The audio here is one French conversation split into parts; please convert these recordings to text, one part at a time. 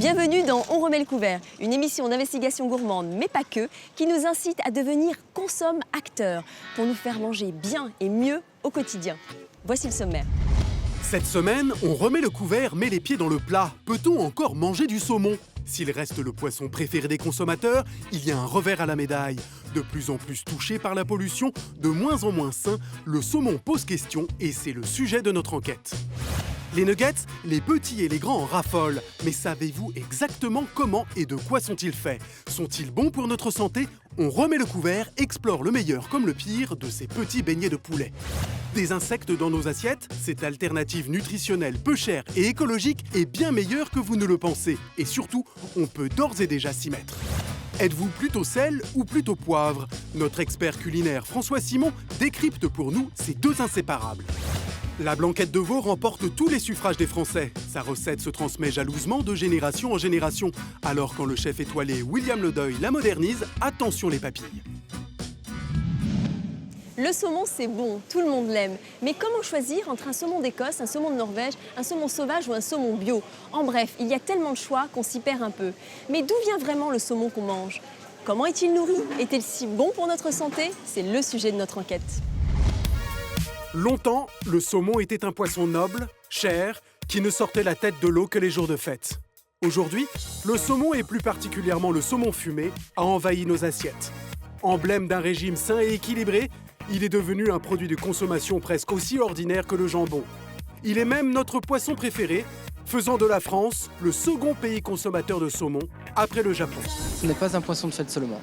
Bienvenue dans On remet le couvert, une émission d'investigation gourmande, mais pas que, qui nous incite à devenir consomme-acteurs pour nous faire manger bien et mieux au quotidien. Voici le sommaire. Cette semaine, on remet le couvert, met les pieds dans le plat. Peut-on encore manger du saumon? S'il reste le poisson préféré des consommateurs, il y a un revers à la médaille. De plus en plus touché par la pollution, de moins en moins sain, le saumon pose question et c'est le sujet de notre enquête. Les nuggets, les petits et les grands en raffolent. Mais savez-vous exactement comment et de quoi sont-ils faits? Sont-ils bons pour notre santé? On remet le couvert, explore le meilleur comme le pire de ces petits beignets de poulet. Des insectes dans nos assiettes, cette alternative nutritionnelle peu chère et écologique est bien meilleure que vous ne le pensez. Et surtout, on peut d'ores et déjà s'y mettre. Êtes-vous plutôt sel ou plutôt poivre? Notre expert culinaire François Simon décrypte pour nous ces deux inséparables. La blanquette de veau remporte tous les suffrages des Français. Sa recette se transmet jalousement de génération en génération. Alors quand le chef étoilé William Ledoy la modernise, attention les papilles. Le saumon, c'est bon, tout le monde l'aime. Mais comment choisir entre un saumon d'Écosse, un saumon de Norvège, un saumon sauvage ou un saumon bio? En bref, il y a tellement de choix qu'on s'y perd un peu. Mais d'où vient vraiment le saumon qu'on mange? Comment est-il nourri? Est-il si bon pour notre santé? C'est le sujet de notre enquête. Longtemps, le saumon était un poisson noble, cher, qui ne sortait la tête de l'eau que les jours de fête. Aujourd'hui, le saumon, et plus particulièrement le saumon fumé, a envahi nos assiettes. Emblème d'un régime sain et équilibré, il est devenu un produit de consommation presque aussi ordinaire que le jambon. Il est même notre poisson préféré, faisant de la France le second pays consommateur de saumon, après le Japon. Ce n'est pas un poisson de fête seulement.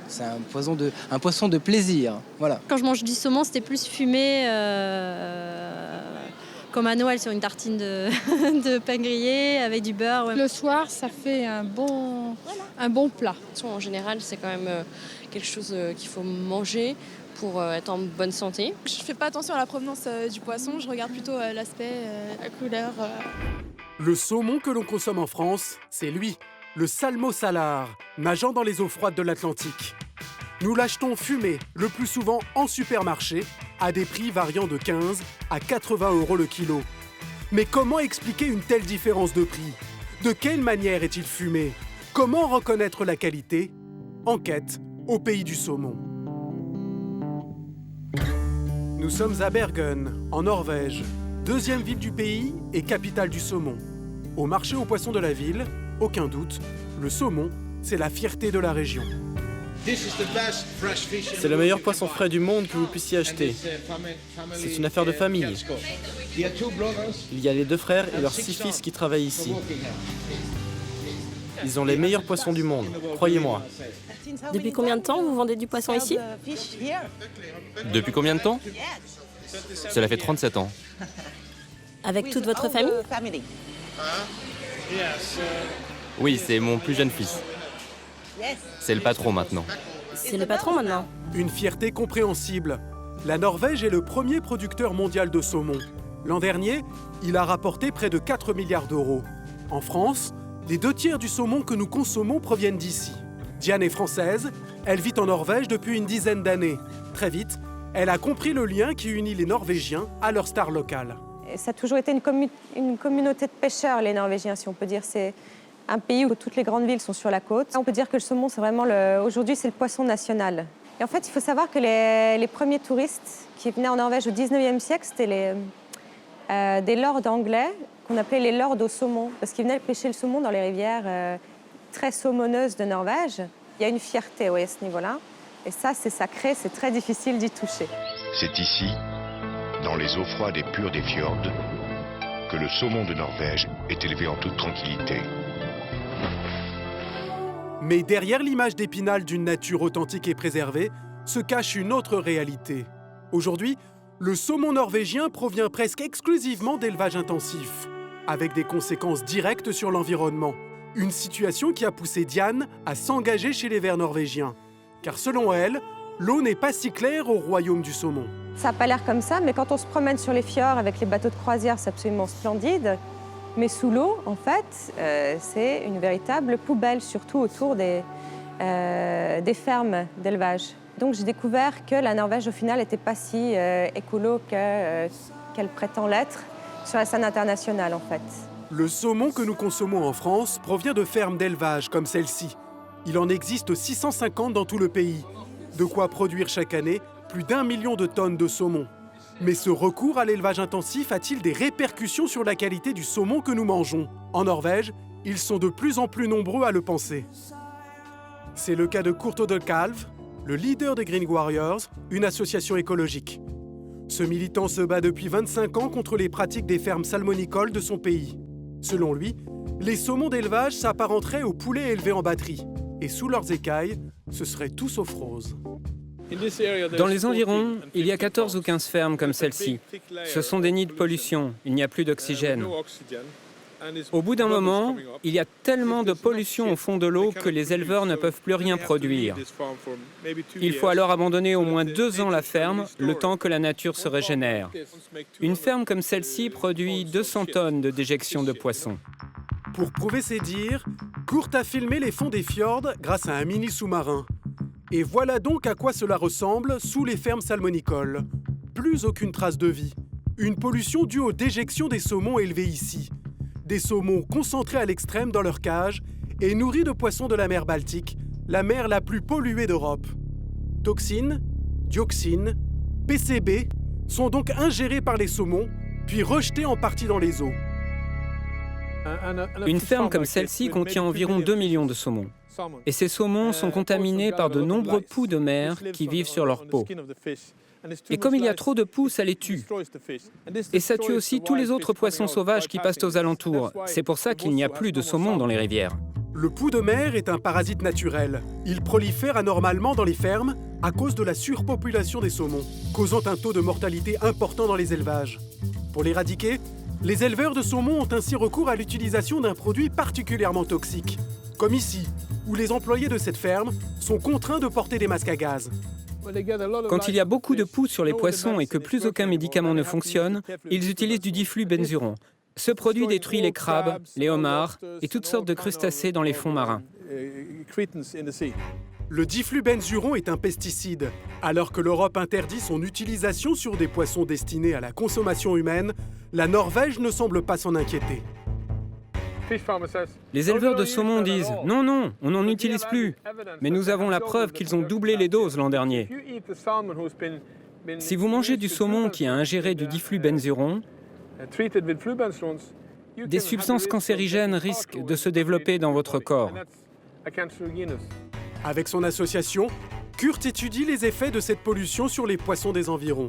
C'est un poisson de plaisir. Voilà. Quand je mange du saumon, c'était plus fumé, comme à Noël sur une tartine de pain grillé avec du beurre. Ouais. Le soir, ça fait un bon plat. En général, c'est quand même quelque chose qu'il faut manger pour être en bonne santé. Je ne fais pas attention à la provenance du poisson, je regarde plutôt l'aspect, la couleur. Le saumon que l'on consomme en France, c'est lui, le salmo salar, nageant dans les eaux froides de l'Atlantique. Nous l'achetons fumé, le plus souvent en supermarché, à des prix variant de 15 à 80 € le kilo. Mais comment expliquer une telle différence de prix? De quelle manière est-il fumé? Comment reconnaître la qualité? Enquête au pays du saumon. Nous sommes à Bergen, en Norvège, deuxième ville du pays et capitale du saumon. Au marché aux poissons de la ville, aucun doute, le saumon, c'est la fierté de la région. C'est le meilleur poisson frais du monde que vous puissiez acheter. C'est une affaire de famille. Il y a les deux frères et leurs 6 fils qui travaillent ici. Ils ont les meilleurs poissons du monde, croyez-moi. Depuis combien de temps vous vendez du poisson ici? Depuis combien de temps? Cela fait 37 ans. Avec toute votre famille? Oui, c'est mon plus jeune fils. C'est le patron maintenant. C'est le patron maintenant. Une fierté compréhensible. La Norvège est le premier producteur mondial de saumon. L'an dernier, il a rapporté près de 4 milliards d'euros. En France, les 2/3 du saumon que nous consommons proviennent d'ici. Diane est française, elle vit en Norvège depuis une dizaine d'années. Très vite, elle a compris le lien qui unit les Norvégiens à leur star locale. Ça a toujours été une communauté de pêcheurs, les Norvégiens, si on peut dire. C'est un pays où toutes les grandes villes sont sur la côte. On peut dire que le saumon, c'est vraiment aujourd'hui, c'est le poisson national. Et en fait, il faut savoir que les premiers touristes qui venaient en Norvège au 19e siècle, c'était des lords anglais qu'on appelait les lords au saumon, parce qu'ils venaient pêcher le saumon dans les rivières très saumoneuses de Norvège. Il y a une fierté, oui, à ce niveau-là. Et ça, c'est sacré, c'est très difficile d'y toucher. C'est ici, dans les eaux froides et pures des fjords, que le saumon de Norvège est élevé en toute tranquillité. Mais derrière l'image d'Épinal d'une nature authentique et préservée, se cache une autre réalité. Aujourd'hui, le saumon norvégien provient presque exclusivement d'élevage intensif, avec des conséquences directes sur l'environnement. Une situation qui a poussé Diane à s'engager chez les Verts norvégiens. Car selon elle, l'eau n'est pas si claire au royaume du saumon. Ça n'a pas l'air comme ça, mais quand on se promène sur les fjords avec les bateaux de croisière, c'est absolument splendide. Mais sous l'eau, en fait, c'est une véritable poubelle, surtout autour des fermes d'élevage. Donc j'ai découvert que la Norvège, au final, n'était pas si écolo qu'elle prétend l'être sur la scène internationale, en fait. Le saumon que nous consommons en France provient de fermes d'élevage comme celle-ci. Il en existe 650 dans tout le pays. De quoi produire chaque année plus d'1 million de tonnes de saumon. Mais ce recours à l'élevage intensif a-t-il des répercussions sur la qualité du saumon que nous mangeons? En Norvège, ils sont de plus en plus nombreux à le penser. C'est le cas de Kurt Odekalv, le leader des Green Warriors, une association écologique. Ce militant se bat depuis 25 ans contre les pratiques des fermes salmonicoles de son pays. Selon lui, les saumons d'élevage s'apparenteraient aux poulets élevés en batterie. Et sous leurs écailles, ce serait tout sauf rose. Dans les environs, il y a 14 ou 15 fermes comme celle-ci. Ce sont des nids de pollution, il n'y a plus d'oxygène. Au bout d'un moment, il y a tellement de pollution au fond de l'eau que les éleveurs ne peuvent plus rien produire. Il faut alors abandonner au moins 2 ans la ferme, le temps que la nature se régénère. Une ferme comme celle-ci produit 200 tonnes de déjection de poissons. Pour prouver ses dires, Kurt a filmé les fonds des fjords grâce à un mini sous-marin. Et voilà donc à quoi cela ressemble sous les fermes salmonicoles. Plus aucune trace de vie. Une pollution due aux déjections des saumons élevés ici. Des saumons concentrés à l'extrême dans leur cage et nourris de poissons de la mer Baltique, la mer la plus polluée d'Europe. Toxines, dioxines, PCB sont donc ingérés par les saumons, puis rejetés en partie dans les eaux. Une ferme comme celle-ci contient environ 2 millions de saumons. Et ces saumons sont contaminés par de nombreux poux de mer qui vivent sur leur peau. Et comme il y a trop de poux, ça les tue. Et ça tue aussi tous les autres poissons sauvages qui passent aux alentours. C'est pour ça qu'il n'y a plus de saumon dans les rivières. Le poux de mer est un parasite naturel. Il prolifère anormalement dans les fermes à cause de la surpopulation des saumons, causant un taux de mortalité important dans les élevages. Pour l'éradiquer, les éleveurs de saumon ont ainsi recours à l'utilisation d'un produit particulièrement toxique, comme ici, où les employés de cette ferme sont contraints de porter des masques à gaz. Quand il y a beaucoup de poux sur les poissons et que plus aucun médicament ne fonctionne, ils utilisent du diflubenzuron. Ce produit détruit les crabes, les homards et toutes sortes de crustacés dans les fonds marins. Le diflubenzuron est un pesticide. Alors que l'Europe interdit son utilisation sur des poissons destinés à la consommation humaine, la Norvège ne semble pas s'en inquiéter. Les éleveurs de saumon disent « Non, non, on n'en utilise plus ». Mais nous avons la preuve qu'ils ont doublé les doses l'an dernier. Si vous mangez du saumon qui a ingéré du diflubenzuron, des substances cancérigènes risquent de se développer dans votre corps. Avec son association, Kurt étudie les effets de cette pollution sur les poissons des environs,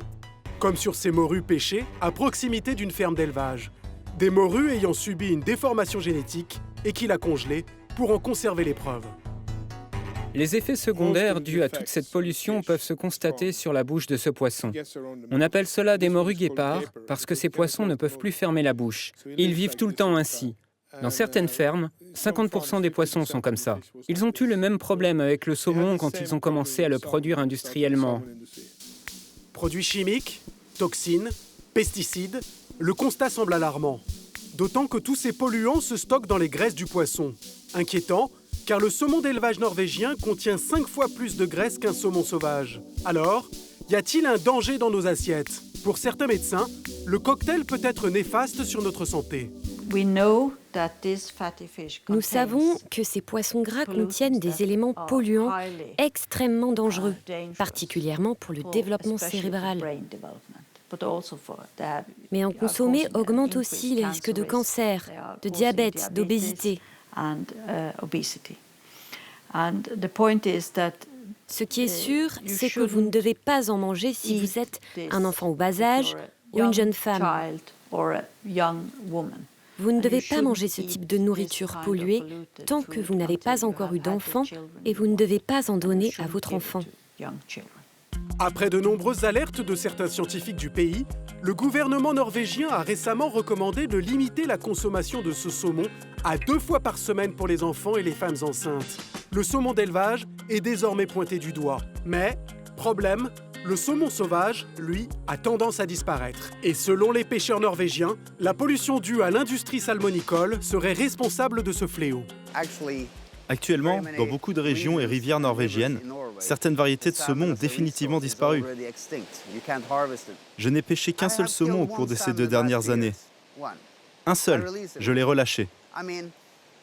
comme sur ces morues pêchées à proximité d'une ferme d'élevage. Des morues ayant subi une déformation génétique et qu'il a congelées pour en conserver les preuves. Les effets secondaires dus à toute cette pollution peuvent se constater sur la bouche de ce poisson. On appelle cela des morues guépards parce que ces poissons ne peuvent plus fermer la bouche. Ils vivent tout le temps ainsi. Dans certaines fermes, 50% des poissons sont comme ça. Ils ont eu le même problème avec le saumon quand ils ont commencé à le produire industriellement. Produits chimiques, toxines, pesticides, le constat semble alarmant. D'autant que tous ces polluants se stockent dans les graisses du poisson. Inquiétant, car le saumon d'élevage norvégien contient 5 fois plus de graisse qu'un saumon sauvage. Alors, y a-t-il un danger dans nos assiettes? Pour certains médecins, le cocktail peut être néfaste sur notre santé. Nous savons que ces poissons gras contiennent des éléments polluants extrêmement dangereux, particulièrement pour le développement cérébral. Mais en consommer augmente aussi les risques de cancer, de diabète, d'obésité. Ce qui est sûr, c'est que vous ne devez pas en manger si vous êtes un enfant au bas âge ou une jeune femme. Vous ne devez pas manger ce type de nourriture polluée tant que vous n'avez pas encore eu d'enfant et vous ne devez pas en donner à votre enfant. Après de nombreuses alertes de certains scientifiques du pays, le gouvernement norvégien a récemment recommandé de limiter la consommation de ce saumon à 2 fois par semaine pour les enfants et les femmes enceintes. Le saumon d'élevage est désormais pointé du doigt. Mais, problème, le saumon sauvage, lui, a tendance à disparaître. Et selon les pêcheurs norvégiens, la pollution due à l'industrie salmonicole serait responsable de ce fléau. Actuellement, dans beaucoup de régions et rivières norvégiennes, certaines variétés de saumon ont définitivement disparu. Je n'ai pêché qu'un seul saumon au cours de ces 2 dernières années. Un seul, je l'ai relâché.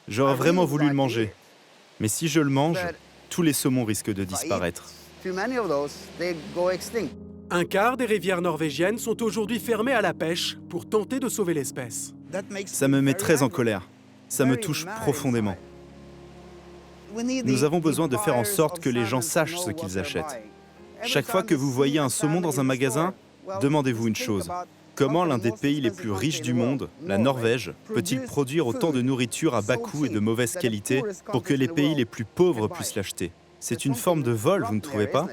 J'aurais vraiment voulu le manger. Mais si je le mange, tous les saumons risquent de disparaître. Un quart des rivières norvégiennes sont aujourd'hui fermées à la pêche pour tenter de sauver l'espèce. Ça me met très en colère. Ça me touche profondément. Nous avons besoin de faire en sorte que les gens sachent ce qu'ils achètent. Chaque fois que vous voyez un saumon dans un magasin, demandez-vous une chose. Comment l'un des pays les plus riches du monde, la Norvège, peut-il produire autant de nourriture à bas coût et de mauvaise qualité pour que les pays les plus pauvres puissent l'acheter? C'est une forme de vol, vous ne trouvez pas?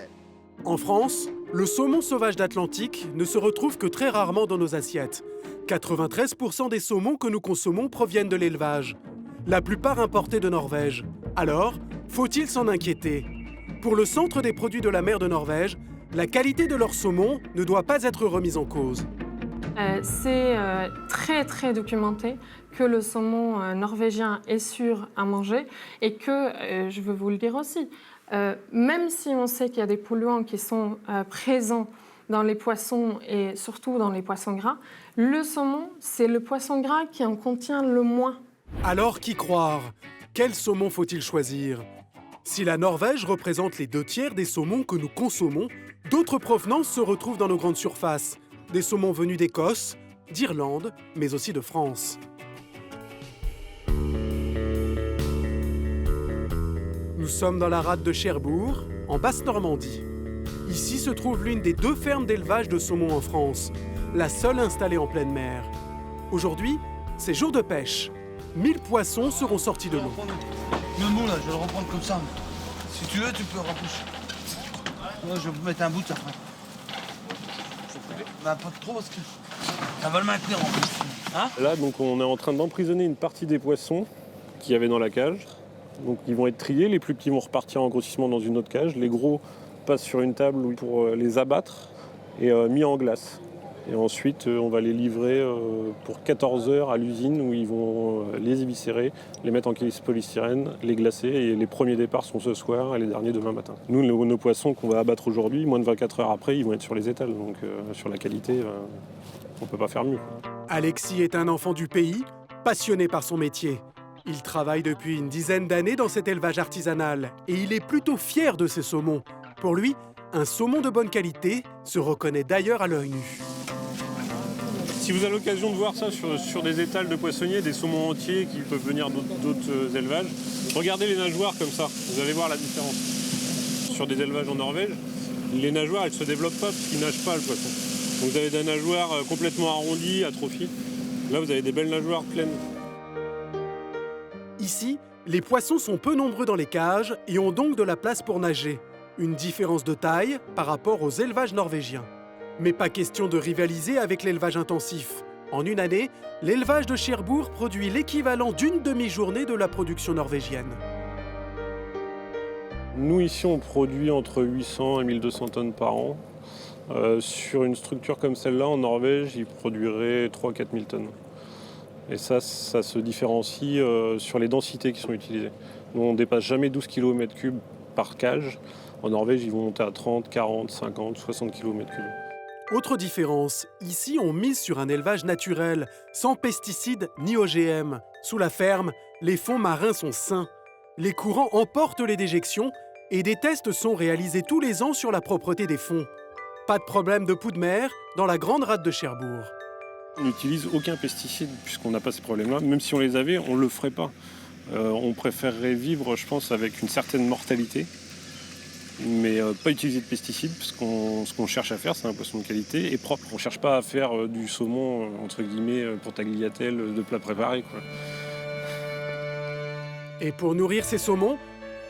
En France, le saumon sauvage d'Atlantique ne se retrouve que très rarement dans nos assiettes. 93% des saumons que nous consommons proviennent de l'élevage, la plupart importés de Norvège. Alors, faut-il s'en inquiéter? Pour le Centre des produits de la mer de Norvège, la qualité de leur saumon ne doit pas être remise en cause. C'est très documenté que le saumon norvégien est sûr à manger et que, je veux vous le dire aussi, même si on sait qu'il y a des polluants qui sont présents dans les poissons et surtout dans les poissons gras, le saumon, c'est le poisson gras qui en contient le moins. Alors, qui croire? Quel saumon faut-il choisir? Si la Norvège représente les 2/3 des saumons que nous consommons, d'autres provenances se retrouvent dans nos grandes surfaces. Des saumons venus d'Écosse, d'Irlande, mais aussi de France. Nous sommes dans la rade de Cherbourg, en Basse-Normandie. Ici se trouve l'une des 2 fermes d'élevage de saumon en France, la seule installée en pleine mer. Aujourd'hui, c'est jour de pêche. 1000 poissons seront sortis de l'eau. Le mot là, je vais le reprendre comme ça. Si tu veux, tu peux rapprocher. Moi, je vais mettre un bout, ça fera. Bah, pas trop parce que ça va le maintenir en plus. Hein? Là, donc, on est en train d'emprisonner une partie des poissons qu'il y avait dans la cage. Donc, ils vont être triés. Les plus petits vont repartir en grossissement dans une autre cage. Les gros passent sur une table pour les abattre et mis en glace. Et ensuite, on va les livrer pour 14 heures à l'usine où ils vont les éviscérer, les mettre en caisse polystyrène, les glacer. Et les premiers départs sont ce soir et les derniers demain matin. Nous, nos poissons qu'on va abattre aujourd'hui, moins de 24 heures après, ils vont être sur les étals. Donc sur la qualité, on ne peut pas faire mieux. Alexis est un enfant du pays, passionné par son métier. Il travaille depuis une dizaine d'années dans cet élevage artisanal et il est plutôt fier de ses saumons. Pour lui, un saumon de bonne qualité se reconnaît d'ailleurs à l'œil nu. Si vous avez l'occasion de voir ça sur des étals de poissonniers, des saumons entiers qui peuvent venir d'autres élevages, regardez les nageoires comme ça, vous allez voir la différence. Sur des élevages en Norvège, les nageoires, elles ne se développent pas parce qu'ils ne nagent pas le poisson. Donc vous avez des nageoires complètement arrondies, atrophiées. Là, vous avez des belles nageoires pleines. Ici, les poissons sont peu nombreux dans les cages et ont donc de la place pour nager. Une différence de taille par rapport aux élevages norvégiens. Mais pas question de rivaliser avec l'élevage intensif. En une année, l'élevage de Cherbourg produit l'équivalent d'une demi-journée de la production norvégienne. Nous, ici, on produit entre 800 et 1200 tonnes par an. Sur une structure comme celle-là, en Norvège, ils produiraient 3-4 000 tonnes. Et ça se différencie sur les densités qui sont utilisées. Nous, on ne dépasse jamais 12 kg m3 par cage. En Norvège, ils vont monter à 30, 40, 50, 60 kg m3. Autre différence, ici on mise sur un élevage naturel, sans pesticides ni OGM. Sous la ferme, les fonds marins sont sains. Les courants emportent les déjections et des tests sont réalisés tous les ans sur la propreté des fonds. Pas de problème de poux de mer dans la grande rade de Cherbourg. On n'utilise aucun pesticide puisqu'on n'a pas ces problèmes-là. Même si on les avait, on ne le ferait pas. On préférerait vivre, je pense, avec une certaine mortalité. Mais pas utiliser de pesticides, parce ce qu'on cherche à faire, c'est un poisson de qualité et propre. On ne cherche pas à faire du saumon, entre guillemets, pour tagliatelle, de plats préparés, quoi. Et pour nourrir ces saumons,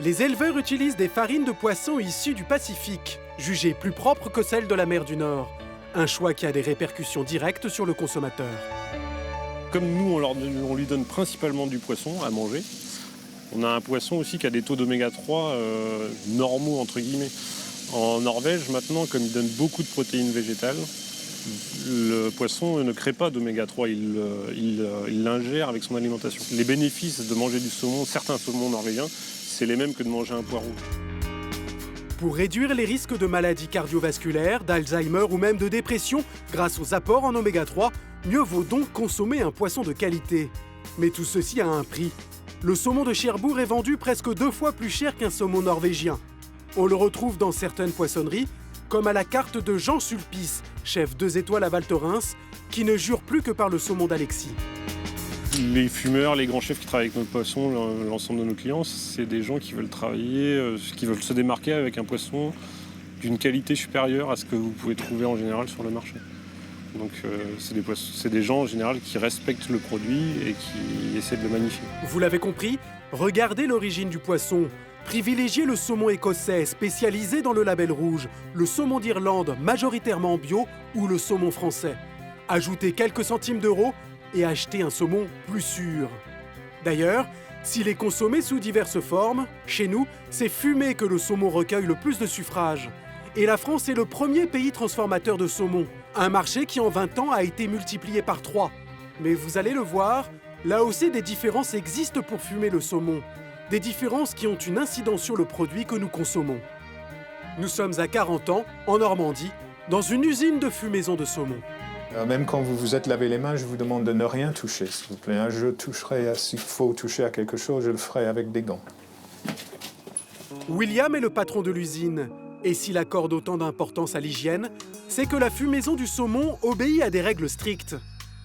les éleveurs utilisent des farines de poissons issues du Pacifique, jugées plus propres que celles de la mer du Nord. Un choix qui a des répercussions directes sur le consommateur. Comme nous, on lui donne principalement du poisson à manger, on a un poisson aussi qui a des taux d'oméga 3 normaux, entre guillemets. En Norvège, maintenant, comme il donne beaucoup de protéines végétales, le poisson ne crée pas d'oméga 3, il l'ingère avec son alimentation. Les bénéfices de manger du saumon, certains saumons norvégiens, c'est les mêmes que de manger un poireau. Pour réduire les risques de maladies cardiovasculaires, d'Alzheimer ou même de dépression grâce aux apports en oméga 3, mieux vaut donc consommer un poisson de qualité. Mais tout ceci a un prix. Le saumon de Cherbourg est vendu presque 2 fois plus cher qu'un saumon norvégien. On le retrouve dans certaines poissonneries, comme à la carte de Jean Sulpice, chef 2 étoiles à Val Thorens, qui ne jure plus que par le saumon d'Alexis. Les fumeurs, les grands chefs qui travaillent avec nos poissons, l'ensemble de nos clients, c'est des gens qui veulent travailler, qui veulent se démarquer avec un poisson d'une qualité supérieure à ce que vous pouvez trouver en général sur le marché. Donc c'est des gens en général qui respectent le produit et qui essaient de le magnifier. Vous l'avez compris, regardez l'origine du poisson. Privilégiez le saumon écossais spécialisé dans le label rouge, le saumon d'Irlande majoritairement bio ou le saumon français. Ajoutez quelques centimes d'euros et achetez un saumon plus sûr. D'ailleurs, s'il est consommé sous diverses formes, chez nous, c'est fumé que le saumon recueille le plus de suffrages. Et la France est le premier pays transformateur de saumon, un marché qui en 20 ans a été multiplié par 3. Mais vous allez le voir, là aussi des différences existent pour fumer le saumon. Des différences qui ont une incidence sur le produit que nous consommons. Nous sommes à 40 ans, en Normandie, dans une usine de fumaison de saumon. Même quand vous vous êtes lavé les mains, je vous demande de ne rien toucher, s'il vous plaît. Je toucherai, s'il faut toucher à quelque chose, je le ferai avec des gants. William est le patron de l'usine. Et s'il accorde autant d'importance à l'hygiène, c'est que la fumaison du saumon obéit à des règles strictes.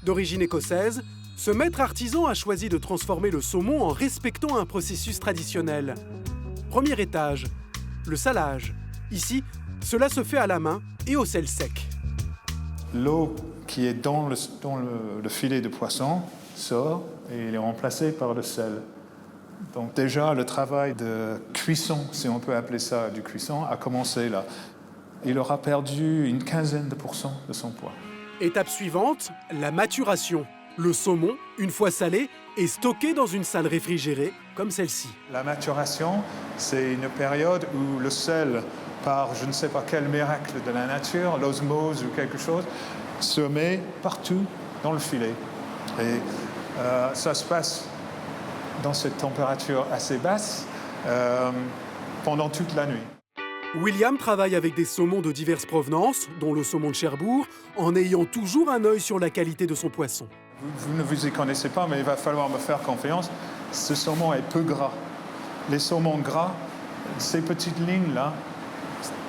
D'origine écossaise, ce maître artisan a choisi de transformer le saumon en respectant un processus traditionnel. Premier étage, le salage. Ici, cela se fait à la main et au sel sec. L'eau qui est dans le filet de poisson sort et il est remplacé par le sel. Donc déjà, le travail de cuisson, si on peut appeler ça du cuisson, a commencé là. Il aura perdu une 15aine de % de son poids. Étape suivante, la maturation. Le saumon, une fois salé, est stocké dans une salle réfrigérée, comme celle-ci. La maturation, c'est une période où le sel, par je ne sais pas quel miracle de la nature, l'osmose ou quelque chose, se met partout dans le filet. Et ça se passe dans cette température assez basse pendant toute la nuit. William travaille avec des saumons de diverses provenances, dont le saumon de Cherbourg, en ayant toujours un œil sur la qualité de son poisson. Vous ne vous y connaissez pas, mais il va falloir me faire confiance. Ce saumon est peu gras. Les saumons gras, ces petites lignes-là,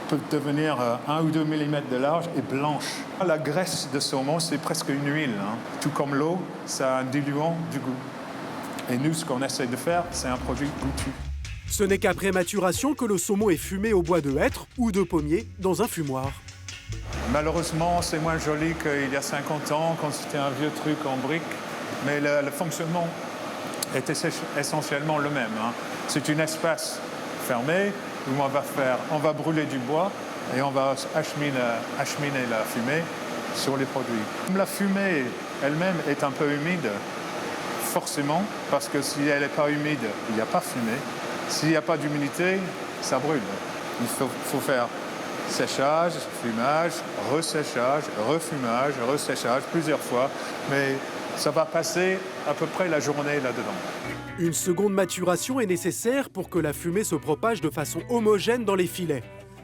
peuvent devenir 1 ou 2 mm de large et blanches. La graisse de saumon, c'est presque une huile. Tout comme l'eau, ça a un diluant du goût. Et nous, ce qu'on essaie de faire, c'est un produit goûtu. Ce n'est qu'après maturation que le saumon est fumé au bois de hêtre ou de pommier dans un fumoir. Malheureusement, c'est moins joli qu'il y a 50 ans, quand c'était un vieux truc en briques. Mais le fonctionnement est essentiellement le même. C'est un espace fermé où on va brûler du bois et on va acheminer la fumée sur les produits. La fumée elle-même est un peu humide, forcément, parce que si elle n'est pas humide, il n'y a pas fumée. S'il n'y a pas d'humidité, ça brûle. Il faut faire séchage, fumage, resséchage, refumage, resséchage plusieurs fois, mais ça va passer à peu près la journée là-dedans. Une seconde maturation est nécessaire pour que la fumée se propage de façon homogène dans les filets.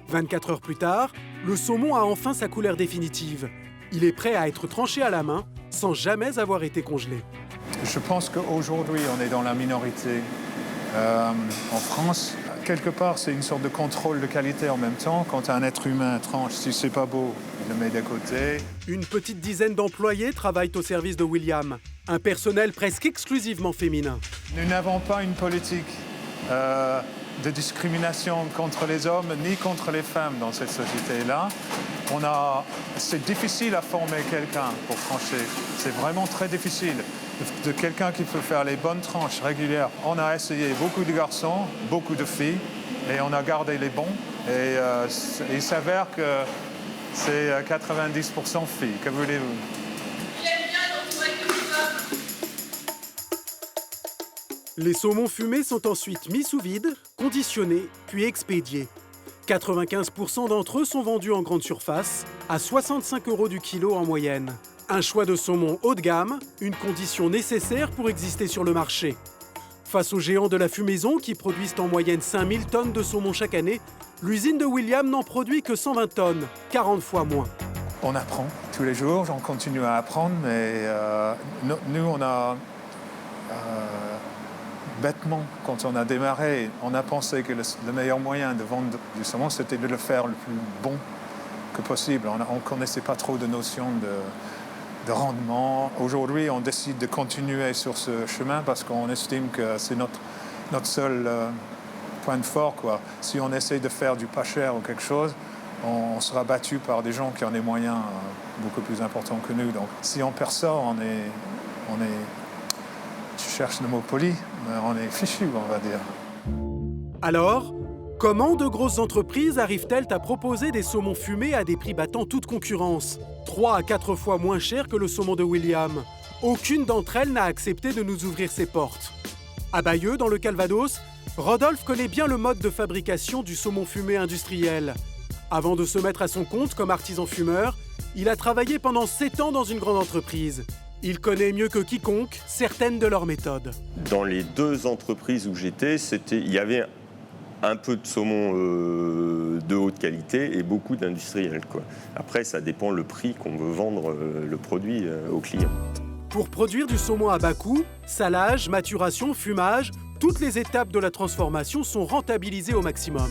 24 heures plus tard, le saumon a enfin sa couleur définitive. Il est prêt à être tranché à la main sans jamais avoir été congelé. Je pense qu'aujourd'hui, on est dans la minorité. En France, quelque part, c'est une sorte de contrôle de qualité en même temps. Quand un être humain tranche, si c'est pas beau, il le met de côté. Une petite dizaine d'employés travaillent au service de William. Un personnel presque exclusivement féminin. Nous n'avons pas une politique de discrimination contre les hommes ni contre les femmes dans cette société-là. C'est difficile à former quelqu'un pour trancher. C'est vraiment très difficile. De quelqu'un qui peut faire les bonnes tranches régulières. On a essayé beaucoup de garçons, beaucoup de filles, et on a gardé les bons. Et il s'avère que c'est 90% filles. Que voulez-vous? Les saumons fumés sont ensuite mis sous vide, conditionnés, puis expédiés. 95% d'entre eux sont vendus en grande surface, à 65 € du kilo en moyenne. Un choix de saumon haut de gamme, une condition nécessaire pour exister sur le marché. Face aux géants de la fumaison qui produisent en moyenne 5000 tonnes de saumon chaque année, l'usine de William n'en produit que 120 tonnes, 40 fois moins. On apprend tous les jours, on continue à apprendre, mais nous, on a bêtement, quand on a démarré, on a pensé que le meilleur moyen de vendre du saumon, c'était de le faire le plus bon que possible. On ne connaissait pas trop de notions de rendement. Aujourd'hui, on décide de continuer sur ce chemin parce qu'on estime que c'est notre seul point de fort, quoi. Si on essaie de faire du pas cher ou quelque chose, on sera battu par des gens qui ont des moyens beaucoup plus importants que nous. Donc, si on perd ça, on est je cherche le mot poli, mais on est fichu, on va dire. Alors, comment de grosses entreprises arrivent-elles à proposer des saumons fumés à des prix battant toute concurrence, 3 à 4 fois moins cher que le saumon de William? Aucune d'entre elles n'a accepté de nous ouvrir ses portes. À Bayeux, dans le Calvados, Rodolphe connaît bien le mode de fabrication du saumon fumé industriel. Avant de se mettre à son compte comme artisan fumeur, il a travaillé pendant 7 ans dans une grande entreprise. Il connaît mieux que quiconque certaines de leurs méthodes. Dans les 2 entreprises où j'étais, il y avait un peu de saumon de haute qualité et beaucoup d'industriels, quoi. Après, ça dépend le prix qu'on veut vendre le produit aux clients. Pour produire du saumon à bas coût, salage, maturation, fumage, toutes les étapes de la transformation sont rentabilisées au maximum.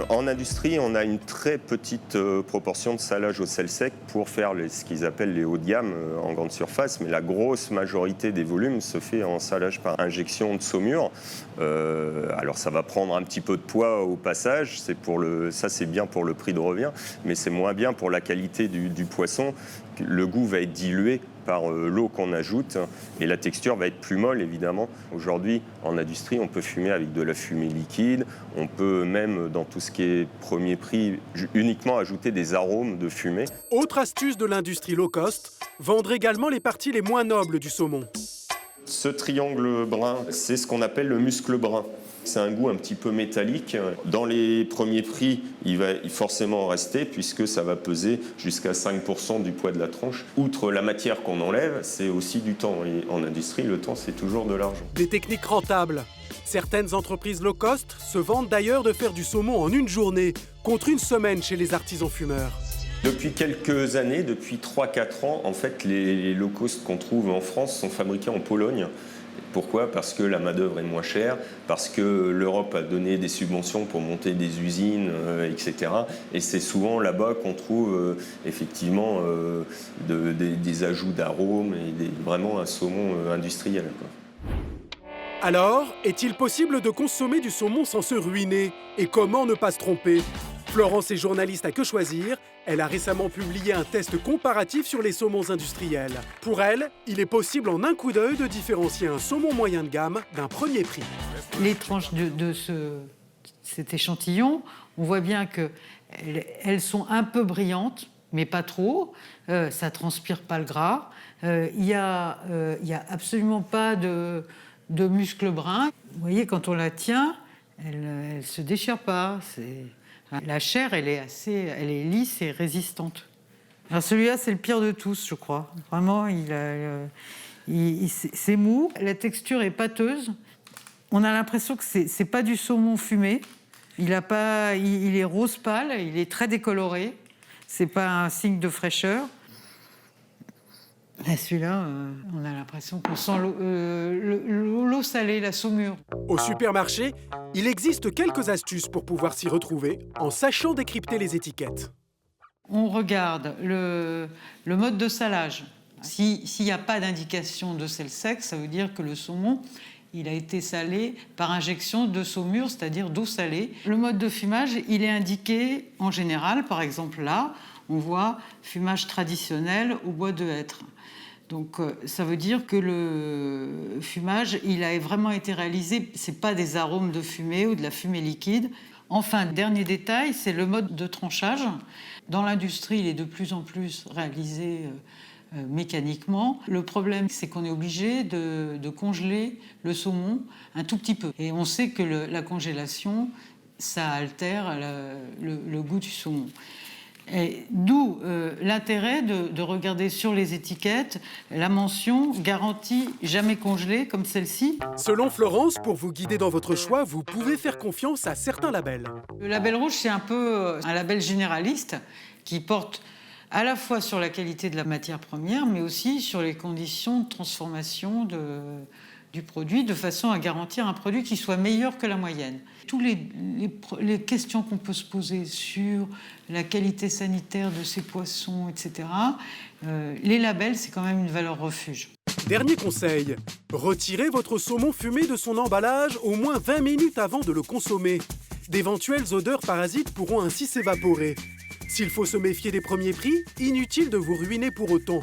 En industrie, on a une très petite proportion de salage au sel sec pour faire ce qu'ils appellent les hauts de gamme en grande surface, mais la grosse majorité des volumes se fait en salage par injection de saumure. Alors ça va prendre un petit peu de poids au passage, ça c'est bien pour le prix de revient, mais c'est moins bien pour la qualité du poisson. Le goût va être dilué par l'eau qu'on ajoute et la texture va être plus molle évidemment. Aujourd'hui, en industrie, on peut fumer avec de la fumée liquide, on peut même dans tout ce qui est premier prix uniquement ajouter des arômes de fumée. Autre astuce de l'industrie low cost, vendre également les parties les moins nobles du saumon. Ce triangle brun, c'est ce qu'on appelle le muscle brun. C'est un goût un petit peu métallique. Dans les premiers prix, il va forcément en rester puisque ça va peser jusqu'à 5% du poids de la tranche. Outre la matière qu'on enlève, c'est aussi du temps. Et en industrie, le temps, c'est toujours de l'argent. Des techniques rentables. Certaines entreprises low cost se vantent d'ailleurs de faire du saumon en une journée, contre une semaine chez les artisans fumeurs. Depuis quelques années, depuis 3-4 ans, en fait, les low cost qu'on trouve en France sont fabriqués en Pologne. Pourquoi ? Parce que la main-d'œuvre est moins chère, parce que l'Europe a donné des subventions pour monter des usines, etc. Et c'est souvent là-bas qu'on trouve effectivement des ajouts d'arômes et vraiment un saumon industriel, quoi. Alors, est-il possible de consommer du saumon sans se ruiner? Et comment ne pas se tromper? Florence est journaliste à Que Choisir. Elle a récemment publié un test comparatif sur les saumons industriels. Pour elle, il est possible en un coup d'œil de différencier un saumon moyen de gamme d'un premier prix. Les tranches de cet échantillon, on voit bien qu'elles sont un peu brillantes, mais pas trop. Ça transpire pas le gras. Il y a absolument pas de muscles bruns. Vous voyez, quand on la tient, elle se déchire pas. La chair, elle est lisse et résistante. Alors celui-là, c'est le pire de tous, je crois. Vraiment, c'est mou. La texture est pâteuse. On a l'impression que c'est pas du saumon fumé. Il est rose pâle, il est très décoloré. C'est pas un signe de fraîcheur. Et celui-là, on a l'impression qu'on sent l'eau salée, la saumure. Au supermarché, il existe quelques astuces pour pouvoir s'y retrouver en sachant décrypter les étiquettes. On regarde le mode de salage. S'il n'y a pas d'indication de sel sec, ça veut dire que le saumon, il a été salé par injection de saumure, c'est-à-dire d'eau salée. Le mode de fumage, il est indiqué en général, par exemple là, on voit fumage traditionnel au bois de hêtre. Donc ça veut dire que le fumage, il a vraiment été réalisé, c'est pas des arômes de fumée ou de la fumée liquide. Enfin, dernier détail, c'est le mode de tranchage. Dans l'industrie, il est de plus en plus réalisé mécaniquement. Le problème, c'est qu'on est obligé de congeler le saumon un tout petit peu. Et on sait que la congélation, ça altère le goût du saumon. D'où l'intérêt de regarder sur les étiquettes la mention « garantie jamais congelée » comme celle-ci. Selon Florence, pour vous guider dans votre choix, vous pouvez faire confiance à certains labels. Le label rouge, c'est un peu un label généraliste qui porte à la fois sur la qualité de la matière première, mais aussi sur les conditions de transformation du produit, de façon à garantir un produit qui soit meilleur que la moyenne. Toutes les questions qu'on peut se poser sur la qualité sanitaire de ces poissons, etc., les labels, c'est quand même une valeur refuge. Dernier conseil, retirez votre saumon fumé de son emballage au moins 20 minutes avant de le consommer. D'éventuelles odeurs parasites pourront ainsi s'évaporer. S'il faut se méfier des premiers prix, inutile de vous ruiner pour autant.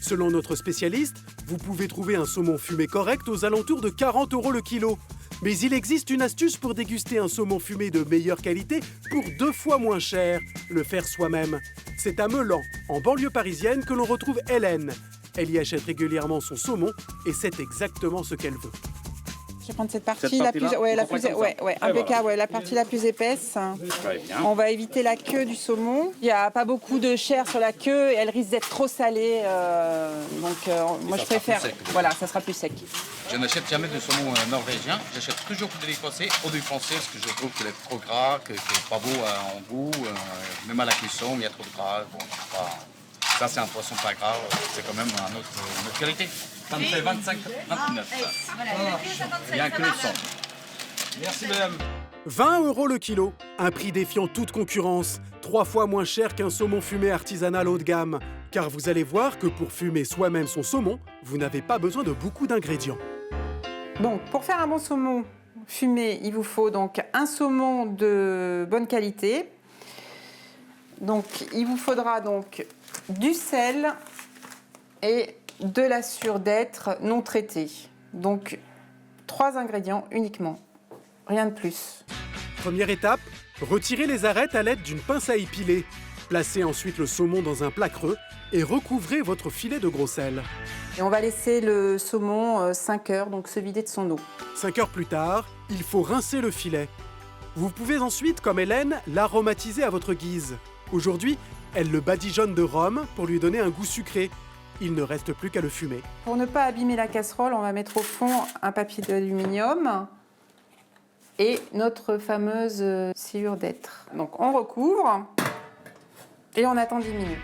Selon notre spécialiste, vous pouvez trouver un saumon fumé correct aux alentours de 40 € le kilo. Mais il existe une astuce pour déguster un saumon fumé de meilleure qualité pour 2 fois moins cher, le faire soi-même. C'est à Meulan, en banlieue parisienne, que l'on retrouve Hélène. Elle y achète régulièrement son saumon et c'est exactement ce qu'elle veut. Je vais prendre cette partie, la plus impeccable, la partie la plus épaisse. On va éviter la queue du saumon. Il n'y a pas beaucoup de chair sur la queue et elle risque d'être trop salée. Moi, je préfère. Voilà, ça sera plus sec. Je n'achète jamais de saumon norvégien. J'achète toujours du français ou du français parce que je trouve qu'il est trop gras, qu'il n'est pas beau en goût. Même à la cuisson, il y a trop de gras. Bon, ça, c'est un poisson pas gras. C'est quand même une autre qualité. Ça me fait 25, 29. Il y a un kilo de sang. Merci, madame. 20 € le kilo, un prix défiant toute concurrence, 3 fois moins cher qu'un saumon fumé artisanal haut de gamme. Car vous allez voir que pour fumer soi-même son saumon, vous n'avez pas besoin de beaucoup d'ingrédients. Donc, pour faire un bon saumon fumé, il vous faut donc un saumon de bonne qualité. Donc, il vous faudra donc du sel et de la d'être non traitée. Donc, 3 ingrédients uniquement, rien de plus. Première étape, retirez les arêtes à l'aide d'une pince à épiler. Placez ensuite le saumon dans un plat creux et recouvrez votre filet de gros sel. Et on va laisser le saumon 5 heures, donc se vider de son eau. 5 heures plus tard, il faut rincer le filet. Vous pouvez ensuite, comme Hélène, l'aromatiser à votre guise. Aujourd'hui, elle le badigeonne de rhum pour lui donner un goût sucré. Il ne reste plus qu'à le fumer. Pour ne pas abîmer la casserole, on va mettre au fond un papier d'aluminium et notre fameuse sciure d'être. Donc on recouvre et on attend 10 minutes.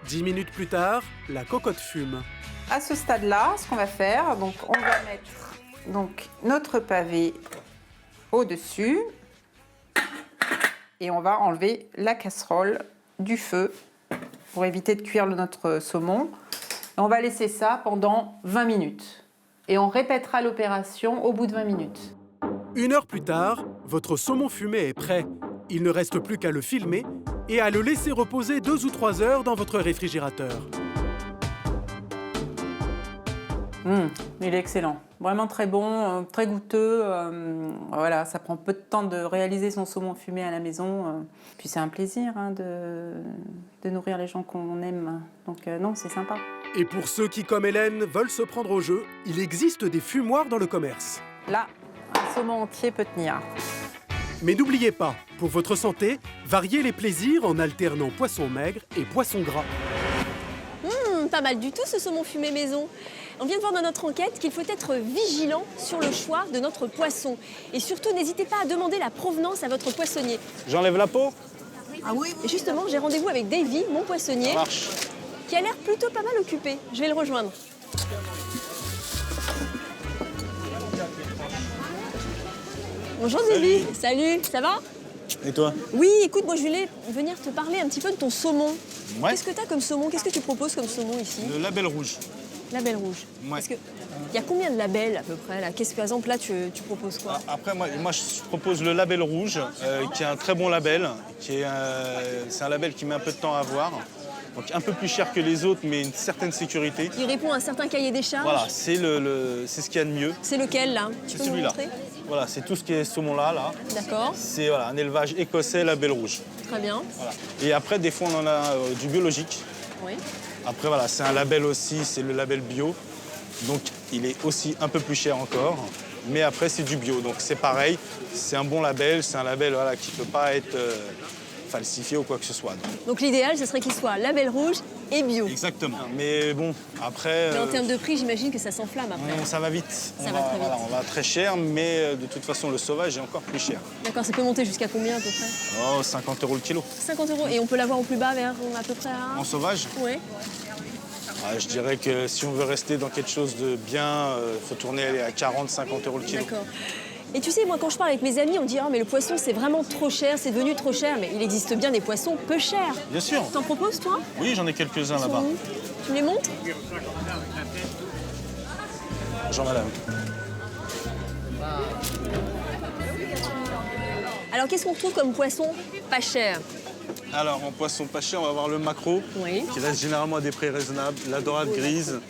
10 minutes plus tard, la cocotte fume. À ce stade-là, ce qu'on va faire, donc on va mettre notre pavé au-dessus et on va enlever la casserole du feu pour éviter de cuire notre saumon. On va laisser ça pendant 20 minutes. Et on répétera l'opération au bout de 20 minutes. 1 heure plus tard, votre saumon fumé est prêt. Il ne reste plus qu'à le filmer et à le laisser reposer 2 ou 3 heures dans votre réfrigérateur. Il est excellent. Vraiment très bon, très goûteux. Voilà, ça prend peu de temps de réaliser son saumon fumé à la maison. Puis c'est un plaisir de nourrir les gens qu'on aime. Donc non, c'est sympa. Et pour ceux qui, comme Hélène, veulent se prendre au jeu, il existe des fumoirs dans le commerce. Là, un saumon entier peut tenir. Mais n'oubliez pas, pour votre santé, variez les plaisirs en alternant poisson maigre et poisson gras. Pas mal du tout ce saumon fumé maison. On vient de voir dans notre enquête qu'il faut être vigilant sur le choix de notre poisson. Et surtout, n'hésitez pas à demander la provenance à votre poissonnier. J'enlève la peau? Ah oui. Et justement, j'ai rendez-vous avec Davy, mon poissonnier, qui a l'air plutôt pas mal occupé. Je vais le rejoindre. Bonjour Davy, salut, ça va? Et toi? Oui, écoute, moi je voulais venir te parler un petit peu de ton saumon. Ouais. Qu'est-ce que tu as comme saumon? Qu'est-ce que tu proposes comme saumon ici? Le label rouge. Label rouge. Ouais. Parce que il y a combien de labels à peu près là? Qu'est-ce que par exemple là tu proposes quoi? Après moi je propose le label rouge, qui est un très bon label, c'est un label qui met un peu de temps à avoir. Donc un peu plus cher que les autres, mais une certaine sécurité. Il répond à un certain cahier des charges. Voilà, c'est ce qu'il y a de mieux. C'est lequel là? C'est celui-là. Voilà, c'est tout ce qui est saumon là. D'accord. C'est un élevage écossais label rouge. Très bien. Voilà. Et après, des fois, on en a du biologique. Oui. Après, voilà, c'est un label aussi, c'est le label bio. Donc, il est aussi un peu plus cher encore. Mais après, c'est du bio. Donc, c'est pareil. C'est un bon label. C'est un label qui ne peut pas être falsifié ou quoi que ce soit. Donc, l'idéal, ce serait qu'il soit label rouge et bio. Exactement. Mais bon, après... Mais en termes de prix, j'imagine que ça s'enflamme après. Ça va vite. Ça va très vite. Voilà, on va très cher, mais de toute façon, le sauvage est encore plus cher. D'accord, ça peut monter jusqu'à combien à peu près? Oh, 50 € le kilo. 50 €. Et on peut l'avoir au plus bas vers à peu près à... En sauvage? Oui. Je dirais que si on veut rester dans quelque chose de bien, il faut tourner à 40, 50 € le kilo. D'accord. Et tu sais, moi, quand je parle avec mes amis, on dit « Oh, mais le poisson, c'est vraiment trop cher, c'est devenu trop cher. » Mais il existe bien des poissons peu chers. Bien sûr. T'en proposes, toi? Oui, j'en ai quelques-uns là-bas. Tu me les montres? Bonjour, madame. Alors, qu'est-ce qu'on trouve comme poisson pas cher? Alors, en poisson pas cher, on va avoir le maquereau, qui reste généralement à des prix raisonnables, la dorade grise,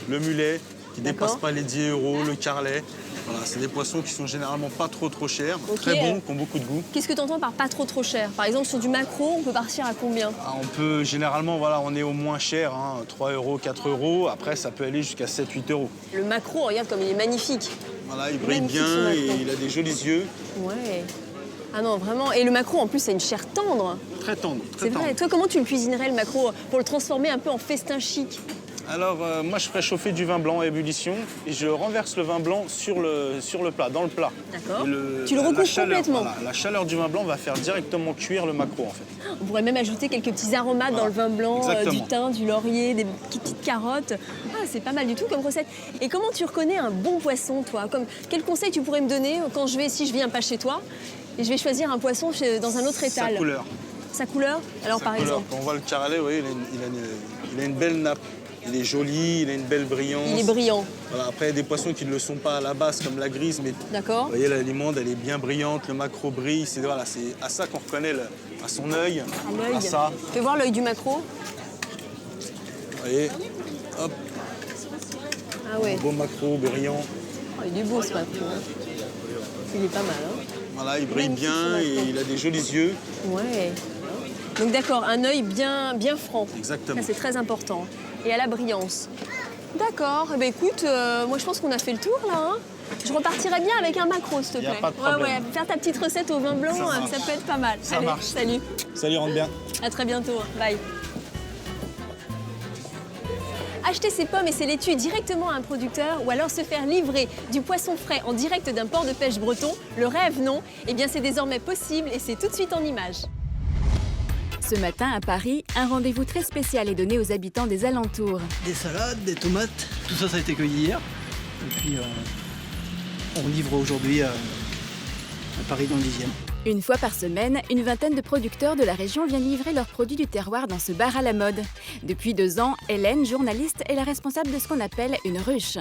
le mulet, qui ne dépasse pas les 10 €, le carlet. Voilà, c'est des poissons qui sont généralement pas trop chers, très bons, qui ont beaucoup de goût. Qu'est-ce que tu entends par pas trop cher? Par exemple, sur du maquereau, on peut partir à combien? On peut, généralement, voilà, on est au moins cher, 3 €, 4 €. Après, ça peut aller jusqu'à 7, 8 €. Le maquereau, regarde comme il est magnifique. Voilà, il brille bien et il a des jolis yeux. Ouais. Ah non, vraiment. Et le maquereau, en plus, c'est une chair tendre. Très tendre, très C'est tendre. vrai. Toi, comment tu le cuisinerais, le maquereau, pour le transformer un peu en festin chic? Alors, moi, je ferais chauffer du vin blanc à ébullition et je renverse le vin blanc sur le plat, dans le plat. D'accord. Tu le recouvres complètement. Voilà, la chaleur du vin blanc va faire directement cuire le maquereau, en fait. On pourrait même ajouter quelques petits aromates dans le vin blanc, du thym, du laurier, des petites carottes. Ah, c'est pas mal du tout comme recette. Et comment tu reconnais un bon poisson, toi? Quel conseil tu pourrais me donner quand si je viens pas chez toi et je vais choisir un poisson dans un autre étal? Sa couleur. Sa couleur? Alors, par exemple? Quand on voit le carlet, oui, il a une belle nappe. Il est joli, il a une belle brillance. Il est brillant. Voilà, après, il y a des poissons qui ne le sont pas à la base, comme la grise, mais vous voyez, la limande, elle est bien brillante, le maquereau brille. C'est à ça qu'on reconnaît, à son œil. À l'œil. Ça. Fais voir l'œil du maquereau. Vous voyez, hop. Ah ouais. Un beau maquereau brillant. Oh, il est beau, ce maquereau. Il est pas mal, hein. Voilà, il brille bien et il a des jolis yeux. Ouais. Donc d'accord, un œil bien franc. Exactement. Ça, c'est très important. Et à la brillance. D'accord. Eh ben, écoute, moi, je pense qu'on a fait le tour, là. Hein. Je repartirais bien avec un maquereau, s'il te plaît. Y a pas de problème. Faire ta petite recette au vin blanc, ça peut être pas mal. Ça Allez, marche. salut. Salut, rentre bien. À très bientôt. Bye. Acheter ses pommes et ses laitues directement à un producteur ou alors se faire livrer du poisson frais en direct d'un port de pêche breton, le rêve, non? Eh bien, c'est désormais possible et c'est tout de suite en images. Ce matin, à Paris, un rendez-vous très spécial est donné aux habitants des alentours. Des salades, des tomates, tout ça, ça a été cueilli hier. Et puis, on livre aujourd'hui à Paris dans le 10e. Une fois par semaine, une vingtaine de producteurs de la région viennent livrer leurs produits du terroir dans ce bar à la mode. Depuis 2 ans, Hélène, journaliste, est la responsable de ce qu'on appelle une ruche.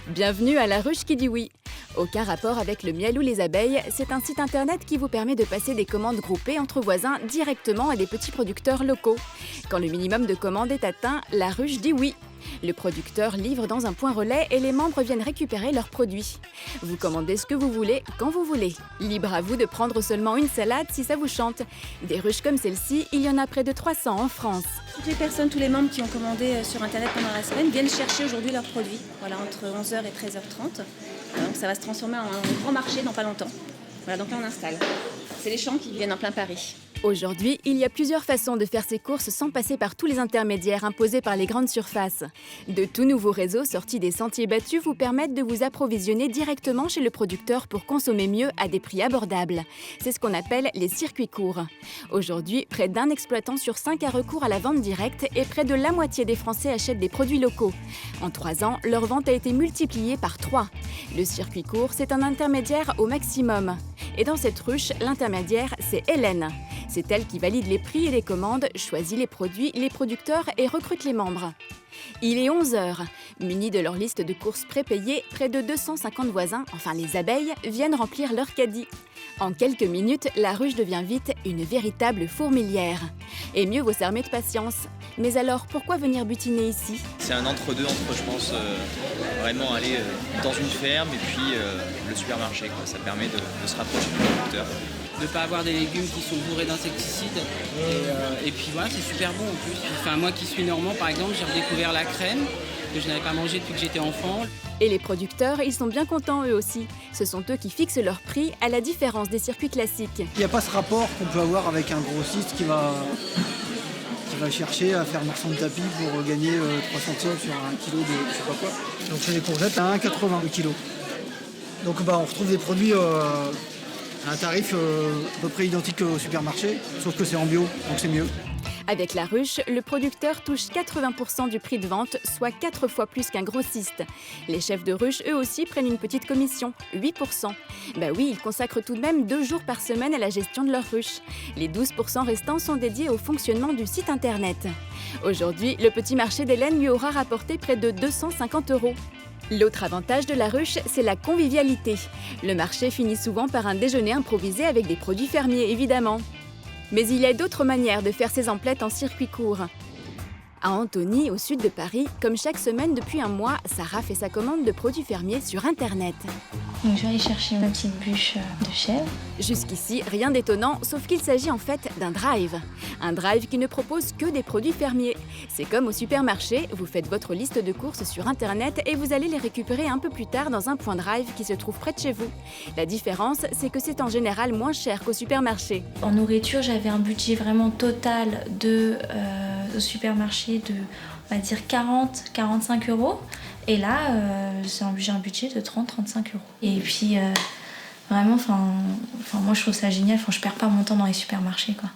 Bienvenue à la ruche qui dit oui. Aucun rapport avec le miel ou les abeilles, c'est un site internet qui vous permet de passer des commandes groupées entre voisins directement à des petits producteurs locaux. Quand le minimum de commandes est atteint, la ruche dit oui. Le producteur livre dans un point relais et les membres viennent récupérer leurs produits. Vous commandez ce que vous voulez, quand vous voulez. Libre à vous de prendre seulement une salade si ça vous chante. Des ruches comme celle-ci, il y en a près de 300 en France. Toutes les personnes, tous les membres qui ont commandé sur Internet pendant la semaine viennent chercher aujourd'hui leurs produits. Voilà, entre 11h et 13h30. Donc ça va se transformer en un grand marché dans pas longtemps. Voilà, donc là on installe. C'est les champs qui viennent en plein Paris. Aujourd'hui, il y a plusieurs façons de faire ses courses sans passer par tous les intermédiaires imposés par les grandes surfaces. De tout nouveaux réseaux sortis des sentiers battus vous permettent de vous approvisionner directement chez le producteur pour consommer mieux à des prix abordables. C'est ce qu'on appelle les circuits courts. Aujourd'hui, près d'un exploitant sur 5 a recours à la vente directe et près de la moitié des Français achètent des produits locaux. En 3 ans, leur vente a été multipliée par 3. Le circuit court, c'est un intermédiaire au maximum. Et dans cette ruche, l'intermédiaire, c'est Hélène. C'est elle qui valide les prix et les commandes, choisit les produits, les producteurs et recrute les membres. Il est 11h. Munis de leur liste de courses prépayées, près de 250 voisins, enfin les abeilles, viennent remplir leur caddie. En quelques minutes, la ruche devient vite une véritable fourmilière. Et mieux vaut s'armer de patience. Mais alors, pourquoi venir butiner ici? C'est un entre-deux entre, je pense, vraiment aller dans une ferme et puis le supermarché, quoi. Ça permet de se rapprocher du producteur. De ne pas avoir des légumes qui sont bourrés d'insecticides. Et puis voilà, c'est super bon en plus. Enfin, moi qui suis normand, par exemple, j'ai redécouvert la crème que je n'avais pas mangée depuis que j'étais enfant. Et les producteurs, ils sont bien contents eux aussi. Ce sont eux qui fixent leur prix, à la différence des circuits classiques. Il n'y a pas ce rapport qu'on peut avoir avec un grossiste qui va va chercher à faire marchand de tapis pour gagner 3 centimes sur un kilo de je sais pas quoi. Donc c'est des courgettes à 1,80 le kilo. Donc on retrouve des produits à un tarif à peu près identique au supermarché, sauf que c'est en bio, donc c'est mieux. Avec la ruche, le producteur touche 80% du prix de vente, soit 4 fois plus qu'un grossiste. Les chefs de ruche, eux aussi, prennent une petite commission, 8%. Bah oui, ils consacrent tout de même 2 jours par semaine à la gestion de leur ruche. Les 12% restants sont dédiés au fonctionnement du site internet. Aujourd'hui, le petit marché d'Hélène lui aura rapporté près de 250 €. L'autre avantage de la ruche, c'est la convivialité. Le marché finit souvent par un déjeuner improvisé avec des produits fermiers, évidemment. Mais il y a d'autres manières de faire ses emplettes en circuit court. À Antony, au sud de Paris, comme chaque semaine depuis un mois, Sarah fait sa commande de produits fermiers sur Internet. Donc je vais aller chercher ma petite bûche de chèvre. Jusqu'ici, rien d'étonnant, sauf qu'il s'agit en fait d'un drive. Un drive qui ne propose que des produits fermiers. C'est comme au supermarché, vous faites votre liste de courses sur Internet et vous allez les récupérer un peu plus tard dans un point drive qui se trouve près de chez vous. La différence, c'est que c'est en général moins cher qu'au supermarché. En nourriture, j'avais un budget vraiment total au supermarché de, on va dire, 40-45 €. Et là, j'ai un budget de 30-35 €. Et puis, vraiment, moi, je trouve ça génial. Je perds pas mon temps dans les supermarchés, quoi.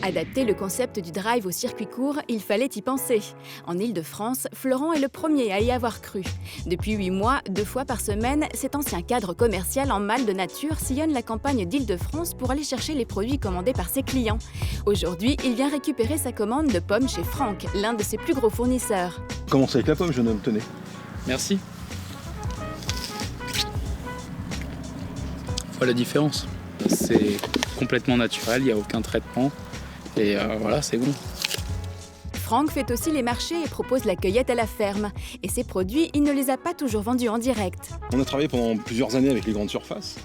Adapter le concept du drive au circuit court, il fallait y penser. En Île-de-France, Florent est le premier à y avoir cru. Depuis 8 mois, 2 fois par semaine, cet ancien cadre commercial en mal de nature sillonne la campagne d'Île-de-France pour aller chercher les produits commandés par ses clients. Aujourd'hui, il vient récupérer sa commande de pommes chez Franck, l'un de ses plus gros fournisseurs. Commencez avec la pomme, jeune homme, tenez. Merci. Voilà la différence. C'est complètement naturel, il n'y a aucun traitement. Et voilà, c'est bon. Franck fait aussi les marchés et propose la cueillette à la ferme. Et ses produits, il ne les a pas toujours vendus en direct. On a travaillé pendant plusieurs années avec les grandes surfaces.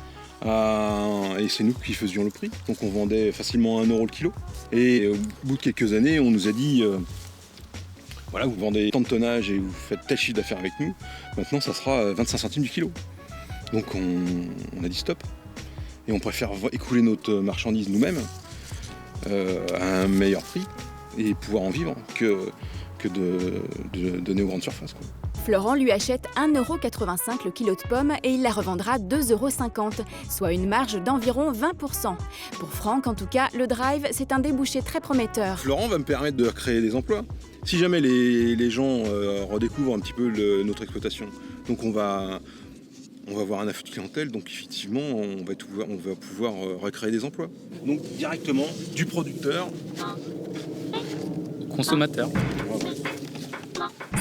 Et c'est nous qui faisions le prix. Donc on vendait facilement 1 € le kilo. Et au bout de quelques années, on nous a dit voilà, vous vendez tant de tonnage et vous faites tel chiffre d'affaires avec nous. Maintenant, ça sera 25 centimes du kilo. Donc on a dit stop. Et on préfère écouler notre marchandise nous-mêmes à un meilleur prix et pouvoir en vivre que de donner aux grandes surfaces, quoi. Florent lui achète 1,85 € le kilo de pommes et il la revendra 2,50 €, soit une marge d'environ 20%. Pour Franck, en tout cas, le drive, c'est un débouché très prometteur. Florent va me permettre de créer des emplois. Si jamais les gens redécouvrent un petit peu notre exploitation, donc on va avoir un afflux de clientèle, donc effectivement, on va pouvoir recréer des emplois. Donc directement du producteur au consommateur.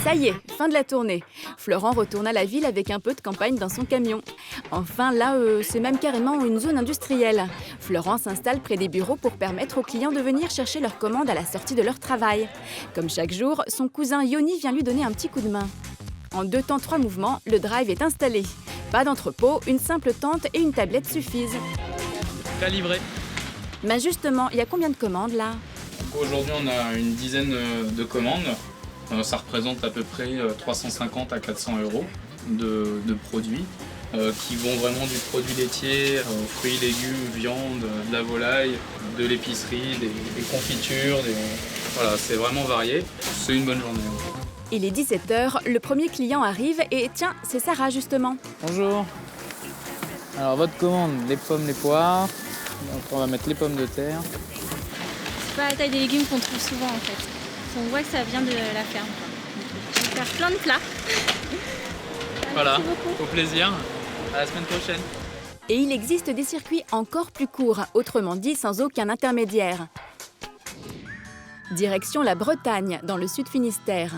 Ça y est, fin de la tournée. Florent retourne à la ville avec un peu de campagne dans son camion. Enfin, là, c'est même carrément une zone industrielle. Florent s'installe près des bureaux pour permettre aux clients de venir chercher leurs commandes à la sortie de leur travail. Comme chaque jour, son cousin Yoni vient lui donner un petit coup de main. En 2 temps 3 mouvements, le drive est installé. Pas d'entrepôt, une simple tente et une tablette suffisent. Prêt à livrer. Mais justement, il y a combien de commandes là? Aujourd'hui, on a une dizaine de commandes. Ça représente à peu près 350 à 400 € de produits qui vont vraiment du produit laitier, fruits, légumes, viande, de la volaille, de l'épicerie, des confitures. Voilà, c'est vraiment varié. C'est une bonne journée. Il est 17 h, le premier client arrive et tiens, c'est Sarah justement. Bonjour. Alors votre commande, les pommes, les poires. Donc on va mettre les pommes de terre. C'est pas la taille des légumes qu'on trouve souvent en fait. On voit que ça vient de la ferme. Je vais faire plein de plats. Voilà, au plaisir. À la semaine prochaine. Et il existe des circuits encore plus courts, autrement dit sans aucun intermédiaire. Direction la Bretagne, dans le sud Finistère.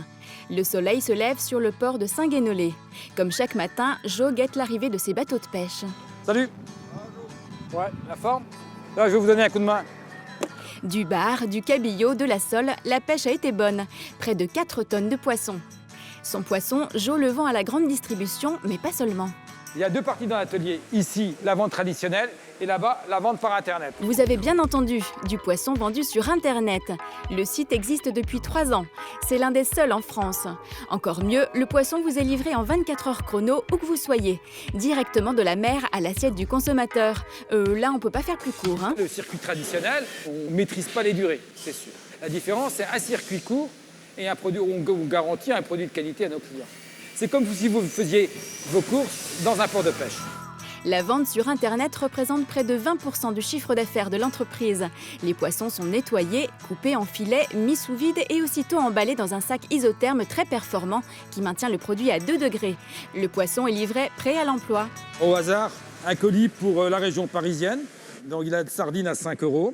Le soleil se lève sur le port de Saint-Guénolé. Comme chaque matin, Jo guette l'arrivée de ses bateaux de pêche. Salut. Ouais, la forme. Là, je vais vous donner un coup de main. Du bar, du cabillaud, de la sole, la pêche a été bonne. Près de 4 tonnes de poissons. Son poisson, Jo le vend à la grande distribution, mais pas seulement. Il y a deux parties dans l'atelier. Ici, la vente traditionnelle et là-bas, la vente par Internet. Vous avez bien entendu, du poisson vendu sur Internet. Le site existe depuis 3 ans. C'est l'un des seuls en France. Encore mieux, le poisson vous est livré en 24 heures chrono où que vous soyez, directement de la mer à l'assiette du consommateur. Là, on peut pas faire plus court. Hein. Le circuit traditionnel, on ne maîtrise pas les durées, c'est sûr. La différence, c'est un circuit court et un produit où on garantit un produit de qualité à nos clients. C'est comme si vous faisiez vos courses dans un port de pêche. La vente sur Internet représente près de 20% du chiffre d'affaires de l'entreprise. Les poissons sont nettoyés, coupés en filets, mis sous vide et aussitôt emballés dans un sac isotherme très performant qui maintient le produit à 2 degrés. Le poisson est livré prêt à l'emploi. Au hasard, un colis pour la région parisienne. Donc il y a de sardines à 5 €.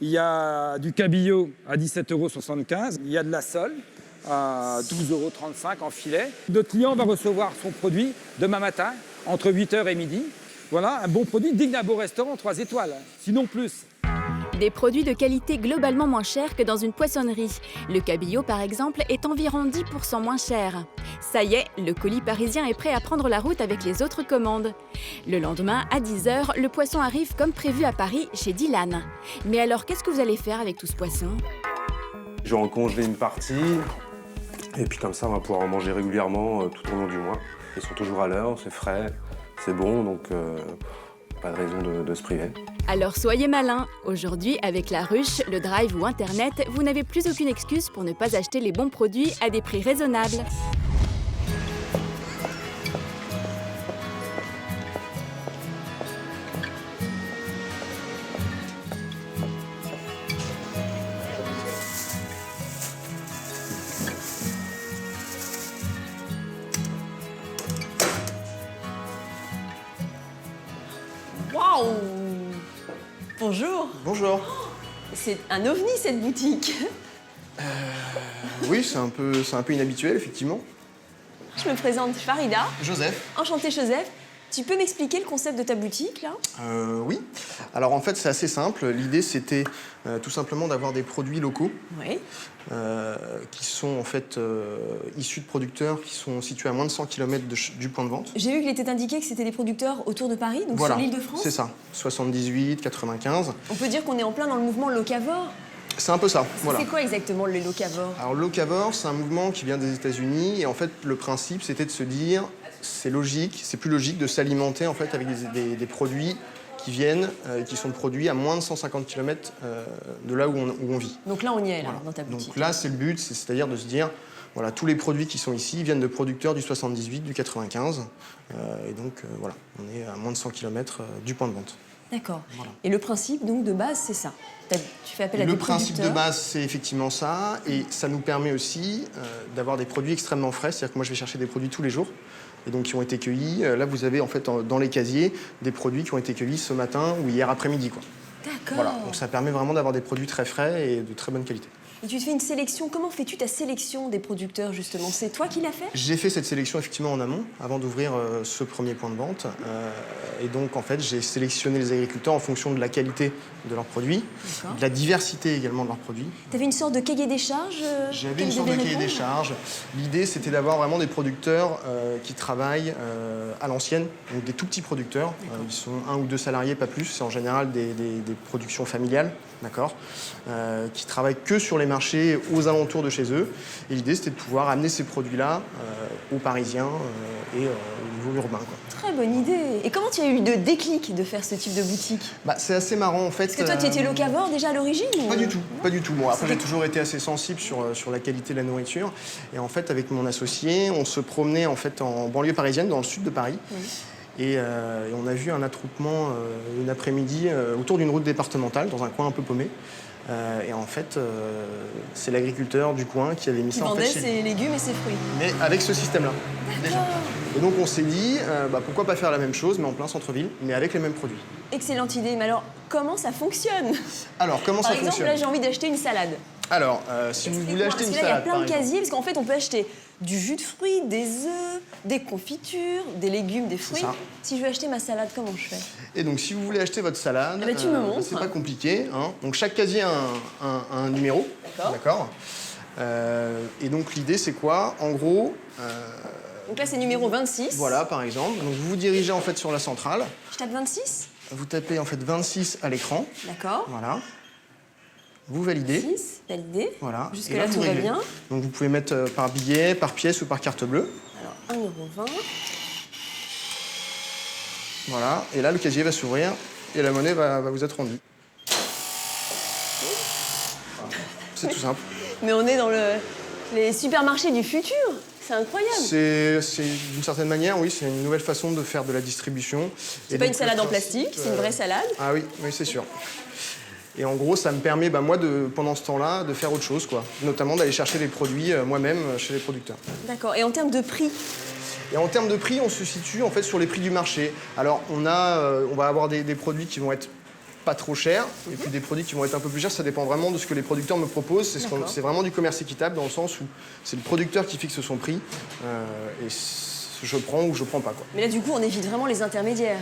Il y a du cabillaud à 17,75 €. Il y a de la sole à 12,35 € en filet. Notre client va recevoir son produit demain matin, entre 8 h et midi. Voilà, un bon produit digne d'un beau restaurant 3 étoiles, sinon plus. Des produits de qualité globalement moins chers que dans une poissonnerie. Le cabillaud, par exemple, est environ 10% moins cher. Ça y est, le colis parisien est prêt à prendre la route avec les autres commandes. Le lendemain, à 10 h, le poisson arrive comme prévu à Paris, chez Dylan. Mais alors, qu'est-ce que vous allez faire avec tout ce poisson ? Je vais en congeler une partie, et puis comme ça, on va pouvoir en manger régulièrement tout au long du mois. Ils sont toujours à l'heure, c'est frais, c'est bon, donc pas de raison de se priver. Alors soyez malins. Aujourd'hui, avec la ruche, le drive ou Internet, vous n'avez plus aucune excuse pour ne pas acheter les bons produits à des prix raisonnables. Waouh! Bonjour. Bonjour. C'est un ovni cette boutique. Oui, c'est un peu inhabituel, effectivement. Je me présente, Farida. Joseph. Enchantée Joseph. Tu peux m'expliquer le concept de ta boutique là? Oui. Alors en fait, c'est assez simple. L'idée, c'était tout simplement d'avoir des produits locaux. Oui. Qui sont en fait issus de producteurs qui sont situés à moins de 100 km du point de vente. J'ai vu qu'il était indiqué que c'était des producteurs autour de Paris, donc voilà, sur l'île de France. C'est ça, 78, 95. On peut dire qu'on est en plein dans le mouvement locavore. C'est un peu ça, voilà. C'est quoi exactement le locavore? Alors le locavore, c'est un mouvement qui vient des États-Unis et en fait le principe c'était de se dire c'est logique, c'est plus logique de s'alimenter en fait avec des produits qui viennent, qui sont produits à moins de 150 km de là où on vit. Donc là, on y est, là, voilà. dans ta boutique. Donc là, c'est le but, c'est-à-dire de se dire, voilà, tous les produits qui sont ici viennent de producteurs du 78, du 95. Et donc, voilà, on est à moins de 100 km du point de vente. D'accord. Voilà. Et le principe, donc, de base, c'est ça. Tu fais appel à des producteurs. Le principe de base, c'est effectivement ça. Et ça nous permet aussi d'avoir des produits extrêmement frais. C'est-à-dire que moi, je vais chercher des produits tous les jours. Et donc, qui ont été cueillis. Là, vous avez, en fait, dans les casiers, des produits qui ont été cueillis ce matin ou hier après-midi, quoi. D'accord. Voilà. Donc, ça permet vraiment d'avoir des produits très frais et de très bonne qualité. Et tu te fais une sélection. Comment fais-tu ta sélection des producteurs, justement? C'est toi qui l'as fait? J'ai fait cette sélection, effectivement, en amont, avant d'ouvrir ce premier point de vente. Et donc, en fait, j'ai sélectionné les agriculteurs en fonction de la qualité de leurs produits, de la diversité également de leurs produits. Tu avais une sorte de cahier des charges? J'avais une sorte de cahier des charges. L'idée, c'était d'avoir vraiment des producteurs qui travaillent à l'ancienne, donc des tout petits producteurs. Ils sont 1 ou 2 salariés, pas plus. C'est en général des productions familiales, d'accord, qui travaillent que sur les marchés aux alentours de chez eux. Et l'idée, c'était de pouvoir amener ces produits-là aux Parisiens et au niveau urbain, quoi. Très bonne idée. Et comment tu as eu le déclic de faire ce type de boutique? C'est assez marrant, en fait. Parce que toi, tu étais locavore déjà à l'origine? Pas du tout, pas du tout. Bon, après, j'ai toujours été assez sensible sur la qualité de la nourriture. Et en fait, avec mon associé, on se promenait en fait en banlieue parisienne, dans le sud de Paris. Oui. Et on a vu un attroupement une après-midi autour d'une route départementale, dans un coin un peu paumé. Et en fait, c'est l'agriculteur du coin qui avait mis ça en fait. Qui vendait ses légumes et ses fruits. Mais avec ce système-là, déjà. Et donc on s'est dit, pourquoi pas faire la même chose, mais en plein centre-ville, mais avec les mêmes produits. Excellente idée. Mais alors, comment ça fonctionne? Alors, comment ça fonctionne? Par exemple, là, j'ai envie d'acheter une salade. Alors, si vous voulez acheter une salade, parce que là, il y a plein de casiers, parce qu'en fait, on peut acheter du jus de fruits, des œufs, des confitures, des légumes, des fruits. Si je veux acheter ma salade, comment je fais? Et donc, si vous voulez acheter votre salade, tu me montres. C'est pas compliqué, hein. Donc, chaque casier a un numéro. D'accord. Et donc, l'idée, c'est quoi? En gros, Donc là, c'est numéro 26. Voilà, par exemple. Donc vous vous dirigez en fait sur la centrale. Je tape 26. Vous tapez en fait 26 à l'écran. D'accord. Voilà. Vous validez. 6, validé. Voilà. Jusque-là, tout va bien. Donc vous pouvez mettre par billet, par pièce ou par carte bleue. Alors, 1,20 €. Voilà. Et là, le casier va s'ouvrir et la monnaie va vous être rendue. C'est tout simple. Mais on est dans les supermarchés du futur. C'est incroyable. C'est d'une certaine manière, oui, c'est une nouvelle façon de faire de la distribution. C'est pas une salade en plastique, c'est une vraie salade. Ah oui, oui, c'est sûr. Et en gros, ça me permet, moi, pendant ce temps-là, de faire autre chose, quoi. Notamment d'aller chercher les produits moi-même chez les producteurs. D'accord. Et en termes de prix? Et en termes de prix, on se situe en fait sur les prix du marché. Alors, on va avoir des produits qui vont être pas trop chers, et puis des produits qui vont être un peu plus chers. Ça dépend vraiment de ce que les producteurs me proposent. C'est vraiment du commerce équitable dans le sens où c'est le producteur qui fixe son prix et je prends ou je prends pas, quoi. Mais là, du coup, on évite vraiment les intermédiaires.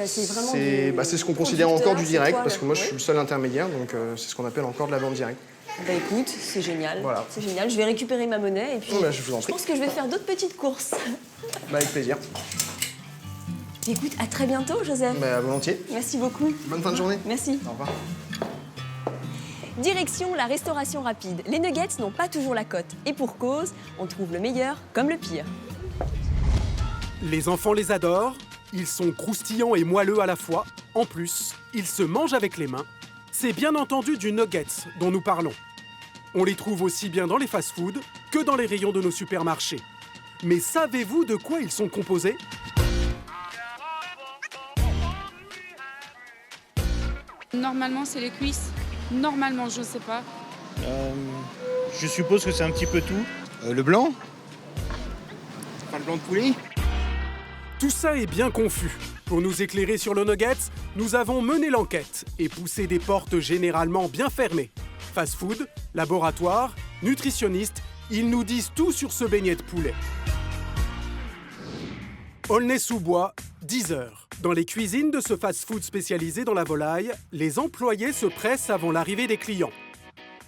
C'est vraiment c'est ce qu'on considère encore du direct, parce que moi, je suis le seul intermédiaire, donc c'est ce qu'on appelle encore de la vente directe. Bah écoute, c'est génial. Voilà. C'est génial. Je vais récupérer ma monnaie et puis je pense que je vais faire d'autres petites courses. Avec plaisir. Écoute, à très bientôt, Joseph. Volontiers. Merci beaucoup. Bonne fin de journée. Merci. Au revoir. Direction la restauration rapide. Les nuggets n'ont pas toujours la cote. Et pour cause, on trouve le meilleur comme le pire. Les enfants les adorent. Ils sont croustillants et moelleux à la fois. En plus, ils se mangent avec les mains. C'est bien entendu du nuggets dont nous parlons. On les trouve aussi bien dans les fast-foods que dans les rayons de nos supermarchés. Mais savez-vous de quoi ils sont composés ? Normalement, c'est les cuisses. Normalement, je ne sais pas. Je suppose que c'est un petit peu tout. Le blanc ? Pas le blanc de poulet ? Tout ça est bien confus. Pour nous éclairer sur le nuggets, nous avons mené l'enquête et poussé des portes généralement bien fermées. Fast-food, laboratoire, nutritionniste, ils nous disent tout sur ce beignet de poulet. Aulnay-sous-Bois, 10 heures. Dans les cuisines de ce fast-food spécialisé dans la volaille, les employés se pressent avant l'arrivée des clients.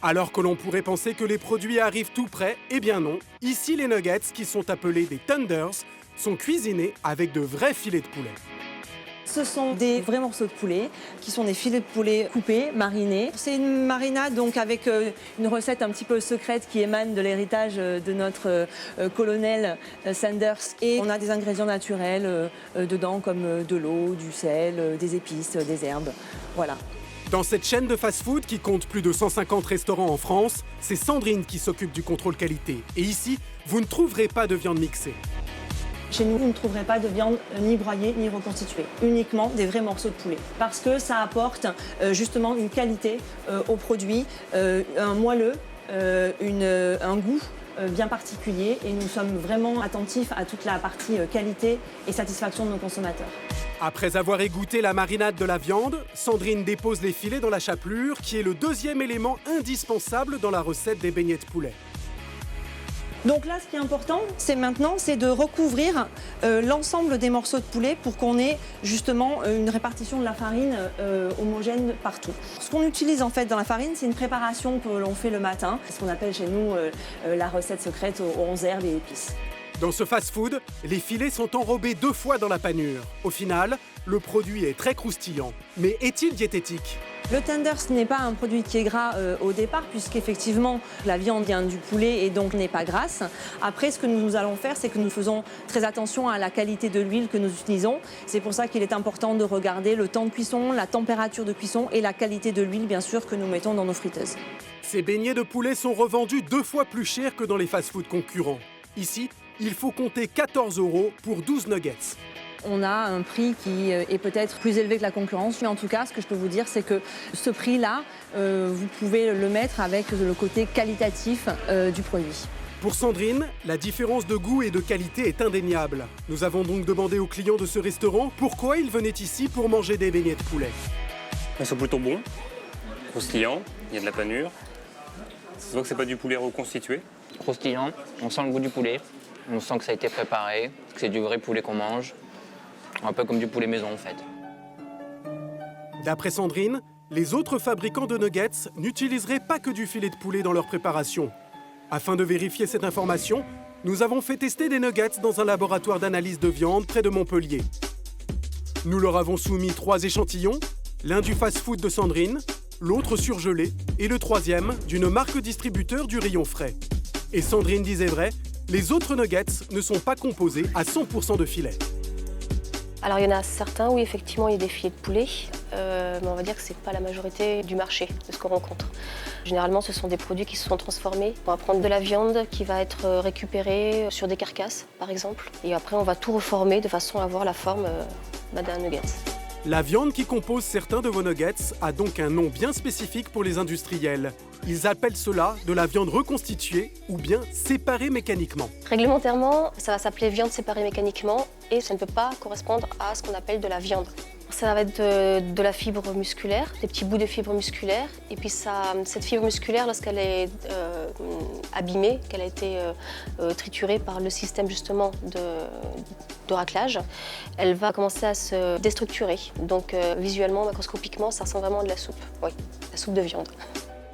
Alors que l'on pourrait penser que les produits arrivent tout près, eh bien non. Ici, les nuggets, qui sont appelés des tenders, sont cuisinés avec de vrais filets de poulet. Ce sont des vrais morceaux de poulet, qui sont des filets de poulet coupés, marinés. C'est une marinade donc avec une recette un petit peu secrète qui émane de l'héritage de notre colonel Sanders. Et on a des ingrédients naturels dedans comme de l'eau, du sel, des épices, des herbes. Voilà. Dans cette chaîne de fast-food qui compte plus de 150 restaurants en France, c'est Sandrine qui s'occupe du contrôle qualité. Et ici, vous ne trouverez pas de viande mixée. Chez nous, vous ne trouverez pas de viande ni broyée ni reconstituée, uniquement des vrais morceaux de poulet. Parce que ça apporte justement une qualité au produit, un moelleux, un goût bien particulier. Et nous sommes vraiment attentifs à toute la partie qualité et satisfaction de nos consommateurs. Après avoir égoutté la marinade de la viande, Sandrine dépose les filets dans la chapelure, qui est le deuxième élément indispensable dans la recette des beignets de poulet. Donc là, ce qui est important, c'est de recouvrir l'ensemble des morceaux de poulet pour qu'on ait justement une répartition de la farine homogène partout. Ce qu'on utilise en fait dans la farine, c'est une préparation que l'on fait le matin. C'est ce qu'on appelle chez nous la recette secrète aux 11 herbes et épices. Dans ce fast-food, les filets sont enrobés 2 fois dans la panure. Au final, le produit est très croustillant. Mais est-il diététique ? Le tender, ce n'est pas un produit qui est gras au départ, puisqu'effectivement, la viande vient du poulet et donc n'est pas grasse. Après, ce que nous allons faire, c'est que nous faisons très attention à la qualité de l'huile que nous utilisons. C'est pour ça qu'il est important de regarder le temps de cuisson, la température de cuisson et la qualité de l'huile, bien sûr, que nous mettons dans nos friteuses. Ces beignets de poulet sont revendus 2 fois plus cher que dans les fast-food concurrents. Ici, il faut compter 14 € pour 12 nuggets. On a un prix qui est peut-être plus élevé que la concurrence, mais en tout cas, ce que je peux vous dire, c'est que ce prix-là, vous pouvez le mettre avec le côté qualitatif du produit. Pour Sandrine, la différence de goût et de qualité est indéniable. Nous avons donc demandé aux clients de ce restaurant pourquoi ils venaient ici pour manger des beignets de poulet. Ils sont plutôt bons, croustillants, il y a de la panure. Ça se voit que c'est pas du poulet reconstitué. Croustillant, on sent le goût du poulet, on sent que ça a été préparé, que c'est du vrai poulet qu'on mange. Un peu comme du poulet maison en fait. D'après Sandrine, les autres fabricants de nuggets n'utiliseraient pas que du filet de poulet dans leur préparation. Afin de vérifier cette information, nous avons fait tester des nuggets dans un laboratoire d'analyse de viande près de Montpellier. Nous leur avons soumis 3 échantillons, l'un du fast-food de Sandrine, l'autre surgelé et le 3e d'une marque distributeur du rayon frais. Et Sandrine disait vrai, les autres nuggets ne sont pas composés à 100% de filets. Alors il y en a certains où effectivement il y a des filets de poulet, mais on va dire que c'est pas la majorité du marché de ce qu'on rencontre. Généralement ce sont des produits qui se sont transformés. On va prendre de la viande qui va être récupérée sur des carcasses par exemple, et après on va tout reformer de façon à avoir la forme d'un nugget. La viande qui compose certains de vos nuggets a donc un nom bien spécifique pour les industriels. Ils appellent cela de la viande reconstituée ou bien séparée mécaniquement. Réglementairement, ça va s'appeler viande séparée mécaniquement et ça ne peut pas correspondre à ce qu'on appelle de la viande. Ça va être de la fibre musculaire, des petits bouts de fibre musculaire. Et puis cette fibre musculaire, lorsqu'elle est abîmée, qu'elle a été triturée par le système justement de raclage, elle va commencer à se déstructurer. Donc visuellement, macroscopiquement, ça ressemble vraiment à de la soupe. Oui, la soupe de viande.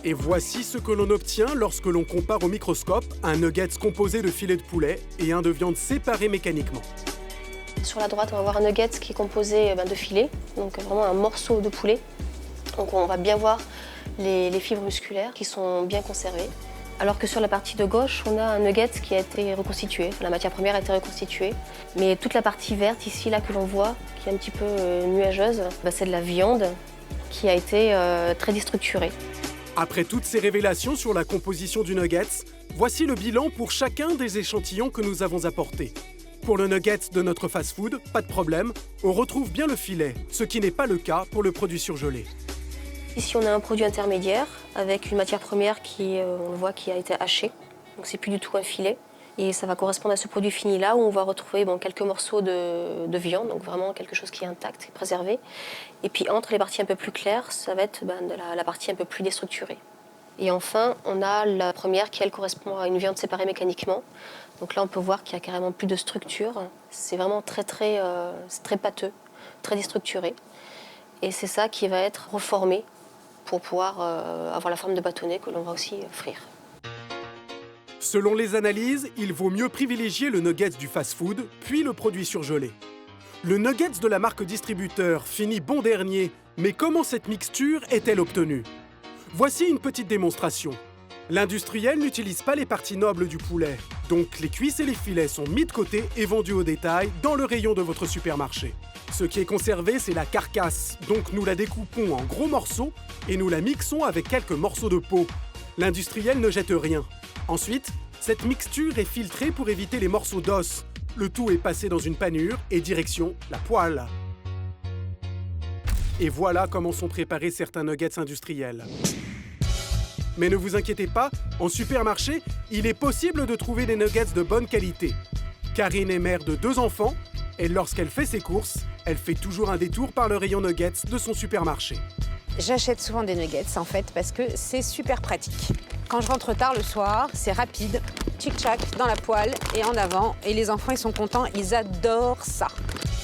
Et voici ce que l'on obtient lorsque l'on compare au microscope un nugget composé de filets de poulet et un de viande séparé mécaniquement. Sur la droite, on va voir un nugget qui est composé de filets, donc vraiment un morceau de poulet. Donc on va bien voir les fibres musculaires qui sont bien conservées. Alors que sur la partie de gauche, on a un nugget qui a été reconstitué. La matière première a été reconstituée. Mais toute la partie verte ici, là, que l'on voit, qui est un petit peu nuageuse, c'est de la viande qui a été très déstructurée. Après toutes ces révélations sur la composition du nugget, voici le bilan pour chacun des échantillons que nous avons apportés. Pour le nugget de notre fast-food, pas de problème, on retrouve bien le filet, ce qui n'est pas le cas pour le produit surgelé. Ici, on a un produit intermédiaire avec une matière première qui, on le voit, qui a été hachée. Donc c'est plus du tout un filet. Et ça va correspondre à ce produit fini-là où on va retrouver quelques morceaux de viande, donc vraiment quelque chose qui est intact, préservé. Et puis entre les parties un peu plus claires, ça va être la partie un peu plus déstructurée. Et enfin, on a la première qui, elle, correspond à une viande séparée mécaniquement. Donc là, on peut voir qu'il y a carrément plus de structure. C'est vraiment très pâteux, très déstructuré. Et c'est ça qui va être reformé pour pouvoir avoir la forme de bâtonnet que l'on va aussi frire. Selon les analyses, il vaut mieux privilégier le nugget du fast-food, puis le produit surgelé. Le nugget de la marque distributeur finit bon dernier, mais comment cette mixture est-elle obtenue? Voici une petite démonstration. L'industriel n'utilise pas les parties nobles du poulet, donc les cuisses et les filets sont mis de côté et vendus au détail dans le rayon de votre supermarché. Ce qui est conservé, c'est la carcasse, donc nous la découpons en gros morceaux et nous la mixons avec quelques morceaux de peau. L'industriel ne jette rien. Ensuite, cette mixture est filtrée pour éviter les morceaux d'os. Le tout est passé dans une panure et direction la poêle. Et voilà comment sont préparés certains nuggets industriels. Mais ne vous inquiétez pas, en supermarché, il est possible de trouver des nuggets de bonne qualité. Karine est mère de 2 enfants et lorsqu'elle fait ses courses, elle fait toujours un détour par le rayon nuggets de son supermarché. J'achète souvent des nuggets en fait parce que c'est super pratique. Quand je rentre tard le soir, c'est rapide, tchic-tchac, dans la poêle et en avant. Et les enfants, ils sont contents, ils adorent ça.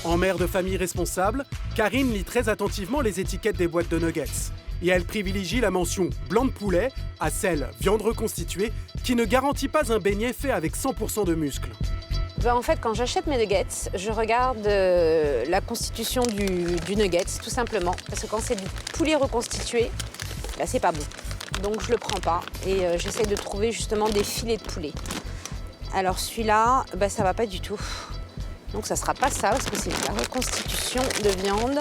En mère de famille responsable, Karine lit très attentivement les étiquettes des boîtes de nuggets. Et elle privilégie la mention blanc de poulet à celle viande reconstituée qui ne garantit pas un beignet fait avec 100% de muscles. En fait, quand j'achète mes nuggets, je regarde la constitution du nugget, tout simplement. Parce que quand c'est du poulet reconstitué, c'est pas bon. Donc je le prends pas et j'essaye de trouver justement des filets de poulet. Alors celui-là, ça va pas du tout. Donc ça sera pas ça parce que c'est de la reconstitution de viande.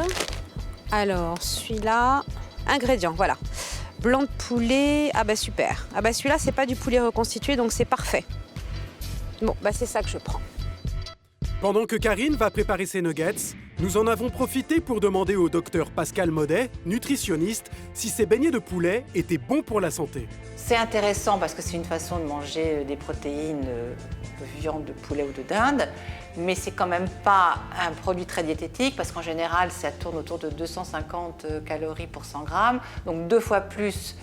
Alors celui-là, ingrédients, voilà. Blanc de poulet, super. Celui-là, c'est pas du poulet reconstitué, donc c'est parfait. Bon, c'est ça que je prends. Pendant que Karine va préparer ses nuggets, nous en avons profité pour demander au docteur Pascal Maudet, nutritionniste, si ces beignets de poulet étaient bons pour la santé. C'est intéressant parce que c'est une façon de manger des protéines de viande, de poulet ou de dinde, mais c'est quand même pas un produit très diététique parce qu'en général, ça tourne autour de 250 calories pour 100 grammes, donc 2 fois plus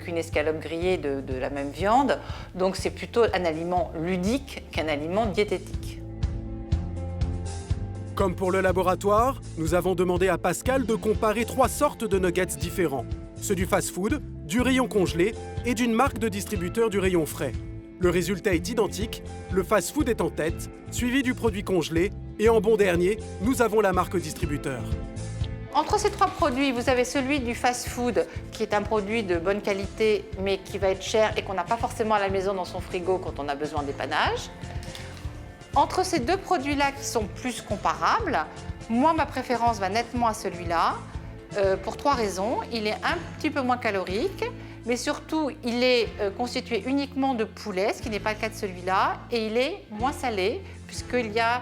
qu'une escalope grillée de la même viande. Donc c'est plutôt un aliment ludique qu'un aliment diététique. Comme pour le laboratoire, nous avons demandé à Pascal de comparer 3 sortes de nuggets différents. Ceux du fast-food, du rayon congelé et d'une marque de distributeur du rayon frais. Le résultat est identique, le fast-food est en tête, suivi du produit congelé, et en bon dernier, nous avons la marque distributeur. Entre ces trois produits, vous avez celui du fast-food, qui est un produit de bonne qualité, mais qui va être cher et qu'on n'a pas forcément à la maison dans son frigo quand on a besoin d'épanage. Entre ces deux produits-là qui sont plus comparables, moi, ma préférence va nettement à celui-là, pour trois raisons. Il est un petit peu moins calorique, mais surtout, il est constitué uniquement de poulet, ce qui n'est pas le cas de celui-là, et il est moins salé, puisqu'il y a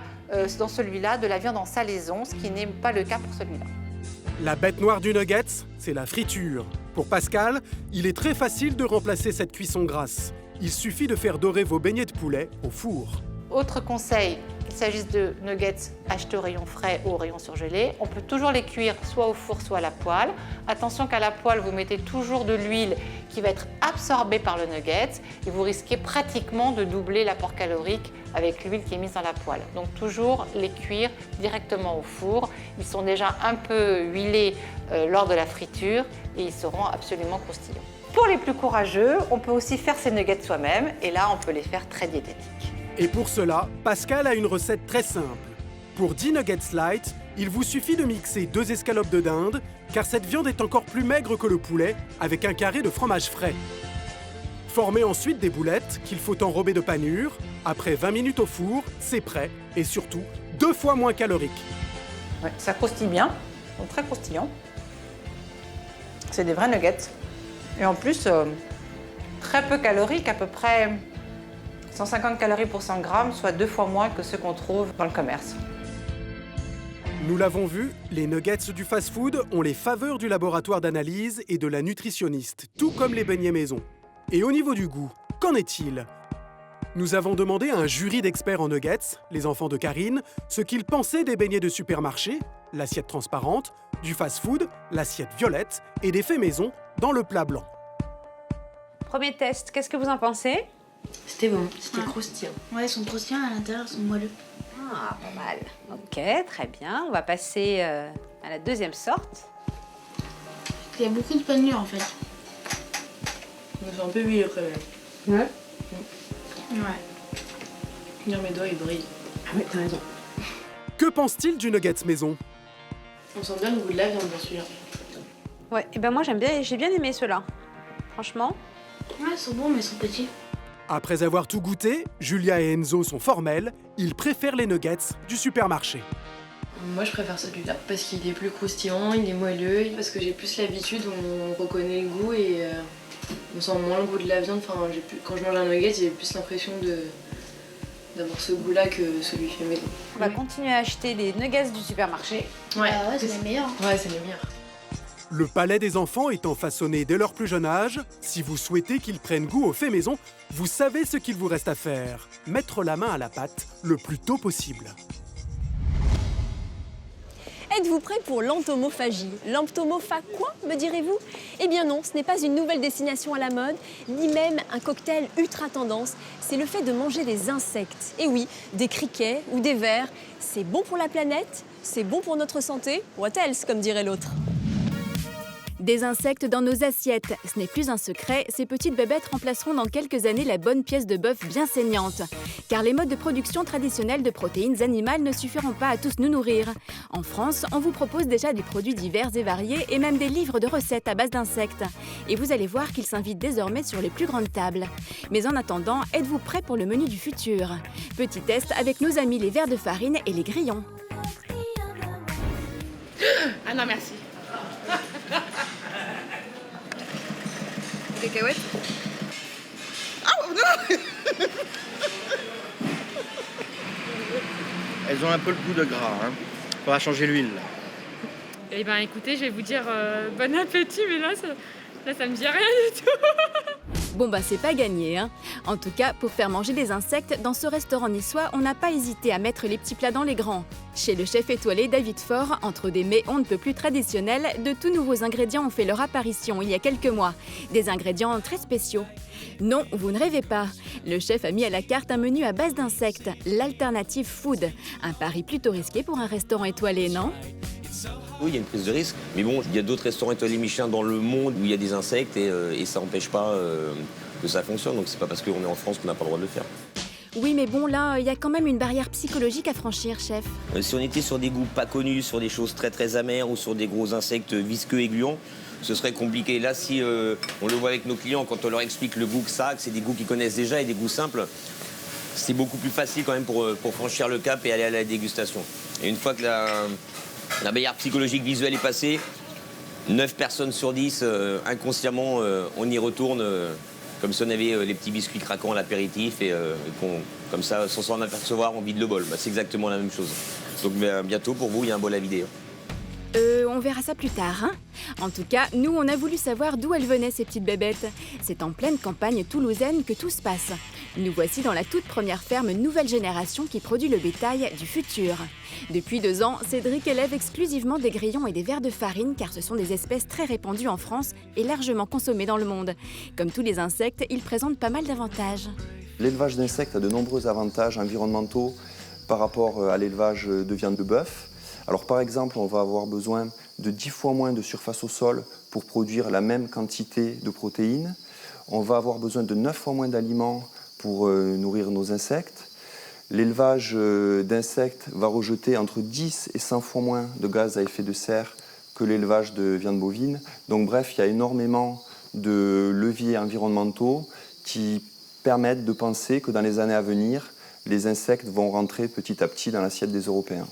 dans celui-là de la viande en salaison, ce qui n'est pas le cas pour celui-là. La bête noire du nuggets, c'est la friture. Pour Pascal, il est très facile de remplacer cette cuisson grasse. Il suffit de faire dorer vos beignets de poulet au four. Autre conseil, qu'il s'agisse de nuggets achetés au rayon frais ou au rayon surgelé, on peut toujours les cuire soit au four, soit à la poêle. Attention qu'à la poêle, vous mettez toujours de l'huile qui va être absorbée par le nugget et vous risquez pratiquement de doubler l'apport calorique avec l'huile qui est mise dans la poêle. Donc toujours les cuire directement au four. Ils sont déjà un peu huilés lors de la friture et ils seront absolument croustillants. Pour les plus courageux, on peut aussi faire ces nuggets soi-même et là, on peut les faire très diététiques. Et pour cela, Pascal a une recette très simple. Pour 10 nuggets light, il vous suffit de mixer 2 escalopes de dinde, car cette viande est encore plus maigre que le poulet, avec un carré de fromage frais. Formez ensuite des boulettes qu'il faut enrober de panure. Après 20 minutes au four, c'est prêt et surtout 2 fois moins calorique. Ouais, ça croustille bien, donc très croustillant. C'est des vrais nuggets. Et en plus, très peu caloriques, à peu près 150 calories pour 100 grammes, soit 2 fois moins que ceux qu'on trouve dans le commerce. Nous l'avons vu, les nuggets du fast-food ont les faveurs du laboratoire d'analyse et de la nutritionniste, tout comme les beignets maison. Et au niveau du goût, qu'en est-il ? Nous avons demandé à un jury d'experts en nuggets, les enfants de Karine, ce qu'ils pensaient des beignets de supermarché, l'assiette transparente, du fast-food, l'assiette violette, et des faits maison dans le plat blanc. Premier test, qu'est-ce que vous en pensez? C'était bon, c'était croustillant. Ouais, ils sont croustillants, à l'intérieur, ils sont moelleux. Ah, pas mal. Ok, très bien. On va passer à la deuxième sorte. Il y a beaucoup de panure en fait. C'est un peu huileux quand même. Ouais. Ouais. Mes doigts ils brillent. Ah ouais, t'as raison. Que pense-t-il du nuggets maison? On sent bien le goût de la viande bien sûr. Ouais, et ben moi j'ai bien aimé ceux-là. Franchement. Ouais, ils sont bons mais ils sont petits. Après avoir tout goûté, Julia et Enzo sont formels, ils préfèrent les nuggets du supermarché. Moi je préfère celui-là parce qu'il est plus croustillant, il est moelleux, parce que j'ai plus l'habitude, on reconnaît le goût et on sent moins le goût de la viande. Enfin, quand je mange un nugget, j'ai plus l'impression d'avoir ce goût-là que celui fait maison. On va continuer à acheter les nuggets du supermarché. Ouais, c'est les meilleurs. Ouais, c'est les meilleurs. Le palais des enfants étant façonné dès leur plus jeune âge, si vous souhaitez qu'ils prennent goût aux faits maison, vous savez ce qu'il vous reste à faire. Mettre la main à la pâte le plus tôt possible. Êtes-vous prêt pour l'entomophagie? L'entomopha quoi, me direz-vous? Eh bien non, ce n'est pas une nouvelle destination à la mode, ni même un cocktail ultra tendance. C'est le fait de manger des insectes. Et oui, des criquets ou des vers. C'est bon pour la planète, c'est bon pour notre santé. What else, comme dirait l'autre. Des insectes dans nos assiettes, ce n'est plus un secret, ces petites bébêtes remplaceront dans quelques années la bonne pièce de bœuf bien saignante. Car les modes de production traditionnels de protéines animales ne suffiront pas à tous nous nourrir. En France, on vous propose déjà des produits divers et variés et même des livres de recettes à base d'insectes. Et vous allez voir qu'ils s'invitent désormais sur les plus grandes tables. Mais en attendant, êtes-vous prêts pour le menu du futur? Petit test avec nos amis les vers de farine et les grillons. Ah non, merci. Cacahuètes. Oh non. Elles ont un peu le goût de gras, hein. On va changer l'huile là. Eh ben écoutez, je vais vous dire bon appétit, mais là ça me dit rien du tout. Bon bah c'est pas gagné, hein. En tout cas, pour faire manger des insectes, dans ce restaurant niçois, on n'a pas hésité à mettre les petits plats dans les grands. Chez le chef étoilé David Faure, entre des mets on ne peut plus traditionnels, de tout nouveaux ingrédients ont fait leur apparition il y a quelques mois. Des ingrédients très spéciaux. Non, vous ne rêvez pas. Le chef a mis à la carte un menu à base d'insectes, l'alternative food. Un pari plutôt risqué pour un restaurant étoilé, non ? Oui, il y a une prise de risque. Mais bon, il y a d'autres restaurants étoilés Michelin dans le monde où il y a des insectes et ça n'empêche pas que ça fonctionne. Donc c'est pas parce qu'on est en France qu'on n'a pas le droit de le faire. Oui, mais bon, là, il y a quand même une barrière psychologique à franchir, chef. Si on était sur des goûts pas connus, sur des choses très très amères ou sur des gros insectes visqueux et gluants, ce serait compliqué. Là, si on le voit avec nos clients, quand on leur explique le goût que ça, que c'est des goûts qu'ils connaissent déjà et des goûts simples, c'est beaucoup plus facile quand même pour franchir le cap et aller à la dégustation. Et une fois que la barrière psychologique visuelle est passée, 9 personnes sur 10, inconsciemment, on y retourne comme si on avait les petits biscuits craquants à l'apéritif et comme ça, sans s'en apercevoir, on vide le bol. Bah, c'est exactement la même chose. Donc bientôt, pour vous, il y a un bol à vider. On verra ça plus tard, hein. En tout cas, nous, on a voulu savoir d'où elles venaient, ces petites bébêtes. C'est en pleine campagne toulousaine que tout se passe. Nous voici dans la toute première ferme nouvelle génération qui produit le bétail du futur. Depuis 2 ans, Cédric élève exclusivement des grillons et des vers de farine car ce sont des espèces très répandues en France et largement consommées dans le monde. Comme tous les insectes, ils présentent pas mal d'avantages. L'élevage d'insectes a de nombreux avantages environnementaux par rapport à l'élevage de viande de bœuf. Alors par exemple, on va avoir besoin de 10 fois moins de surface au sol pour produire la même quantité de protéines. On va avoir besoin de 9 fois moins d'aliments pour nourrir nos insectes. L'élevage d'insectes va rejeter entre 10 et 100 fois moins de gaz à effet de serre que l'élevage de viande bovine. Donc bref, il y a énormément de leviers environnementaux qui permettent de penser que dans les années à venir, les insectes vont rentrer petit à petit dans l'assiette des Européens.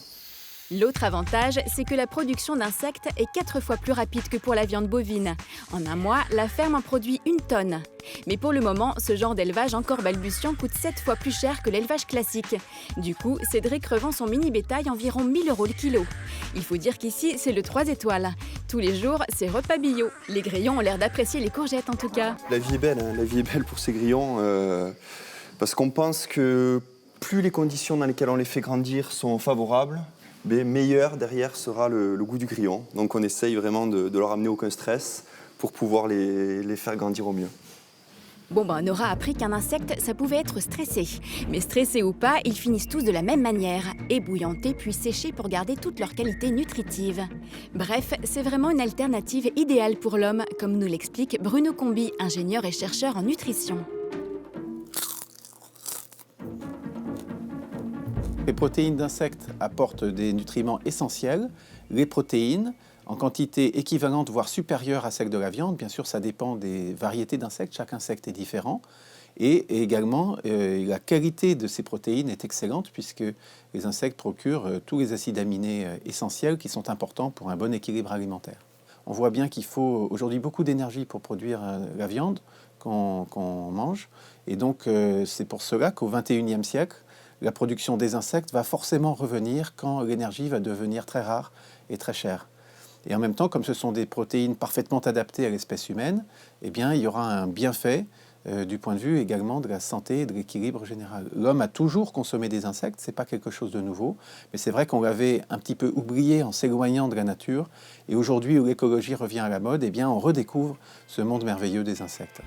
L'autre avantage, c'est que la production d'insectes est 4 fois plus rapide que pour la viande bovine. En un mois, la ferme en produit 1 tonne. Mais pour le moment, ce genre d'élevage encore balbutiant coûte 7 fois plus cher que l'élevage classique. Du coup, Cédric revend son mini-bétail environ 1 000 € le kilo. Il faut dire qu'ici, c'est le 3 étoiles. Tous les jours, c'est repas bio. Les grillons ont l'air d'apprécier les courgettes en tout cas. La vie est belle, hein. La vie est belle pour ces grillons, parce qu'on pense que plus les conditions dans lesquelles on les fait grandir sont favorables, mais meilleur derrière sera le goût du grillon. Donc on essaye vraiment de leur amener aucun stress pour pouvoir les faire grandir au mieux. Bon on aura appris qu'un insecte, ça pouvait être stressé. Mais stressés ou pas, ils finissent tous de la même manière, ébouillantés puis séchés pour garder toutes leurs qualités nutritives. Bref, c'est vraiment une alternative idéale pour l'homme, comme nous l'explique Bruno Combi, ingénieur et chercheur en nutrition. Les protéines d'insectes apportent des nutriments essentiels. Les protéines, en quantité équivalente, voire supérieure à celle de la viande, bien sûr, ça dépend des variétés d'insectes, chaque insecte est différent. Et également, la qualité de ces protéines est excellente puisque les insectes procurent tous les acides aminés essentiels qui sont importants pour un bon équilibre alimentaire. On voit bien qu'il faut aujourd'hui beaucoup d'énergie pour produire la viande qu'on mange. Et donc, c'est pour cela qu'au XXIe siècle, la production des insectes va forcément revenir quand l'énergie va devenir très rare et très chère. Et en même temps, comme ce sont des protéines parfaitement adaptées à l'espèce humaine, eh bien, il y aura un bienfait du point de vue également de la santé et de l'équilibre général. L'homme a toujours consommé des insectes, ce n'est pas quelque chose de nouveau, mais c'est vrai qu'on l'avait un petit peu oublié en s'éloignant de la nature. Et aujourd'hui, où l'écologie revient à la mode, eh bien, on redécouvre ce monde merveilleux des insectes.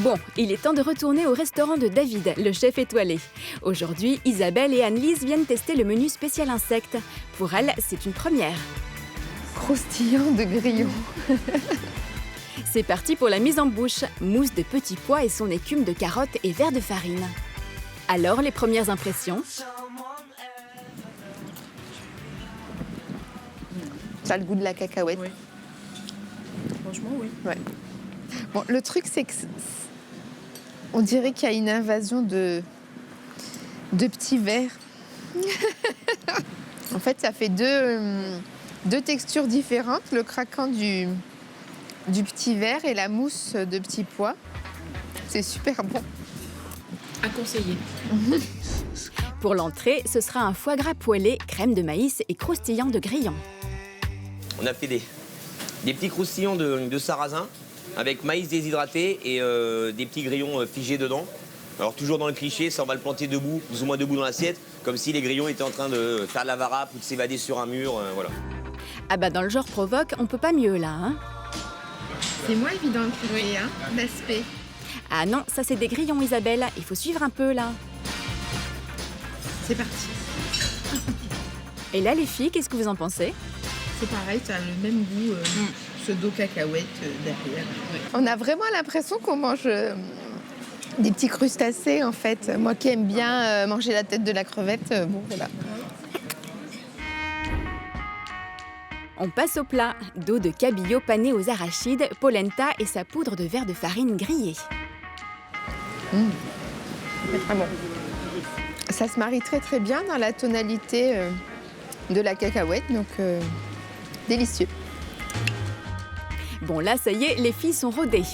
Bon, il est temps de retourner au restaurant de David, le chef étoilé. Aujourd'hui, Isabelle et Anne-Lise viennent tester le menu spécial insectes. Pour elles, c'est une première. Croustillant de grillons. C'est parti pour la mise en bouche. Mousse de petits pois et son écume de carottes et verre de farine. Alors, les premières impressions? Ça a le goût de la cacahuète. Oui. Franchement, oui. Ouais. Bon, le truc, c'est que on dirait qu'il y a une invasion de petits vers. En fait, ça fait deux textures différentes. Le craquant du petit verre et la mousse de petits pois. C'est super bon. À conseiller. Pour l'entrée, ce sera un foie gras poêlé, crème de maïs et croustillant de grillons. On a fait des petits croustillants de sarrasin avec maïs déshydraté et des petits grillons figés dedans. Alors toujours dans le cliché, ça on va le planter debout, plus ou moins debout dans l'assiette, comme si les grillons étaient en train de faire de la varap ou de s'évader sur un mur, voilà. Ah bah dans le genre provoque, on peut pas mieux là, hein. C'est moins évident que oui, hein, l'aspect. Ah non, ça c'est des grillons Isabelle, il faut suivre un peu là. C'est parti. Et là les filles, qu'est-ce que vous en pensez? C'est pareil, ça a le même goût pseudo-cacahuète derrière. Ouais. On a vraiment l'impression qu'on mange Des petits crustacés, en fait. Moi qui aime bien manger la tête de la crevette, bon, voilà. On passe au plat. Dos de cabillaud pané aux arachides, polenta et sa poudre de verre de farine grillée. C'est très bon. Ça se marie très très bien dans la tonalité de la cacahuète, donc délicieux. Bon là, ça y est, les filles sont rodées.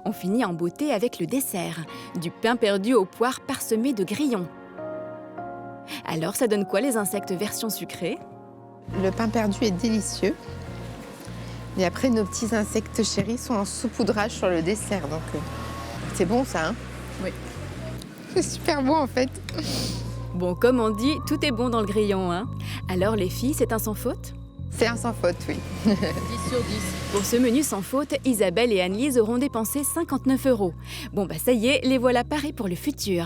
On finit en beauté avec le dessert. Du pain perdu aux poires parsemé de grillons. Alors, ça donne quoi les insectes version sucrée? Le pain perdu est délicieux. Et après, nos petits insectes chéris sont en saupoudrage sur le dessert. Donc, c'est bon ça, hein? Oui. C'est super bon en fait. Bon, comme on dit, tout est bon dans le grillon, hein? Alors les filles, c'est un sans faute? C'est un sans faute, oui. 10 sur 10. Pour ce menu sans faute, Isabelle et Annelise auront dépensé 59 €. Bon bah ça y est, les voilà parés pour le futur.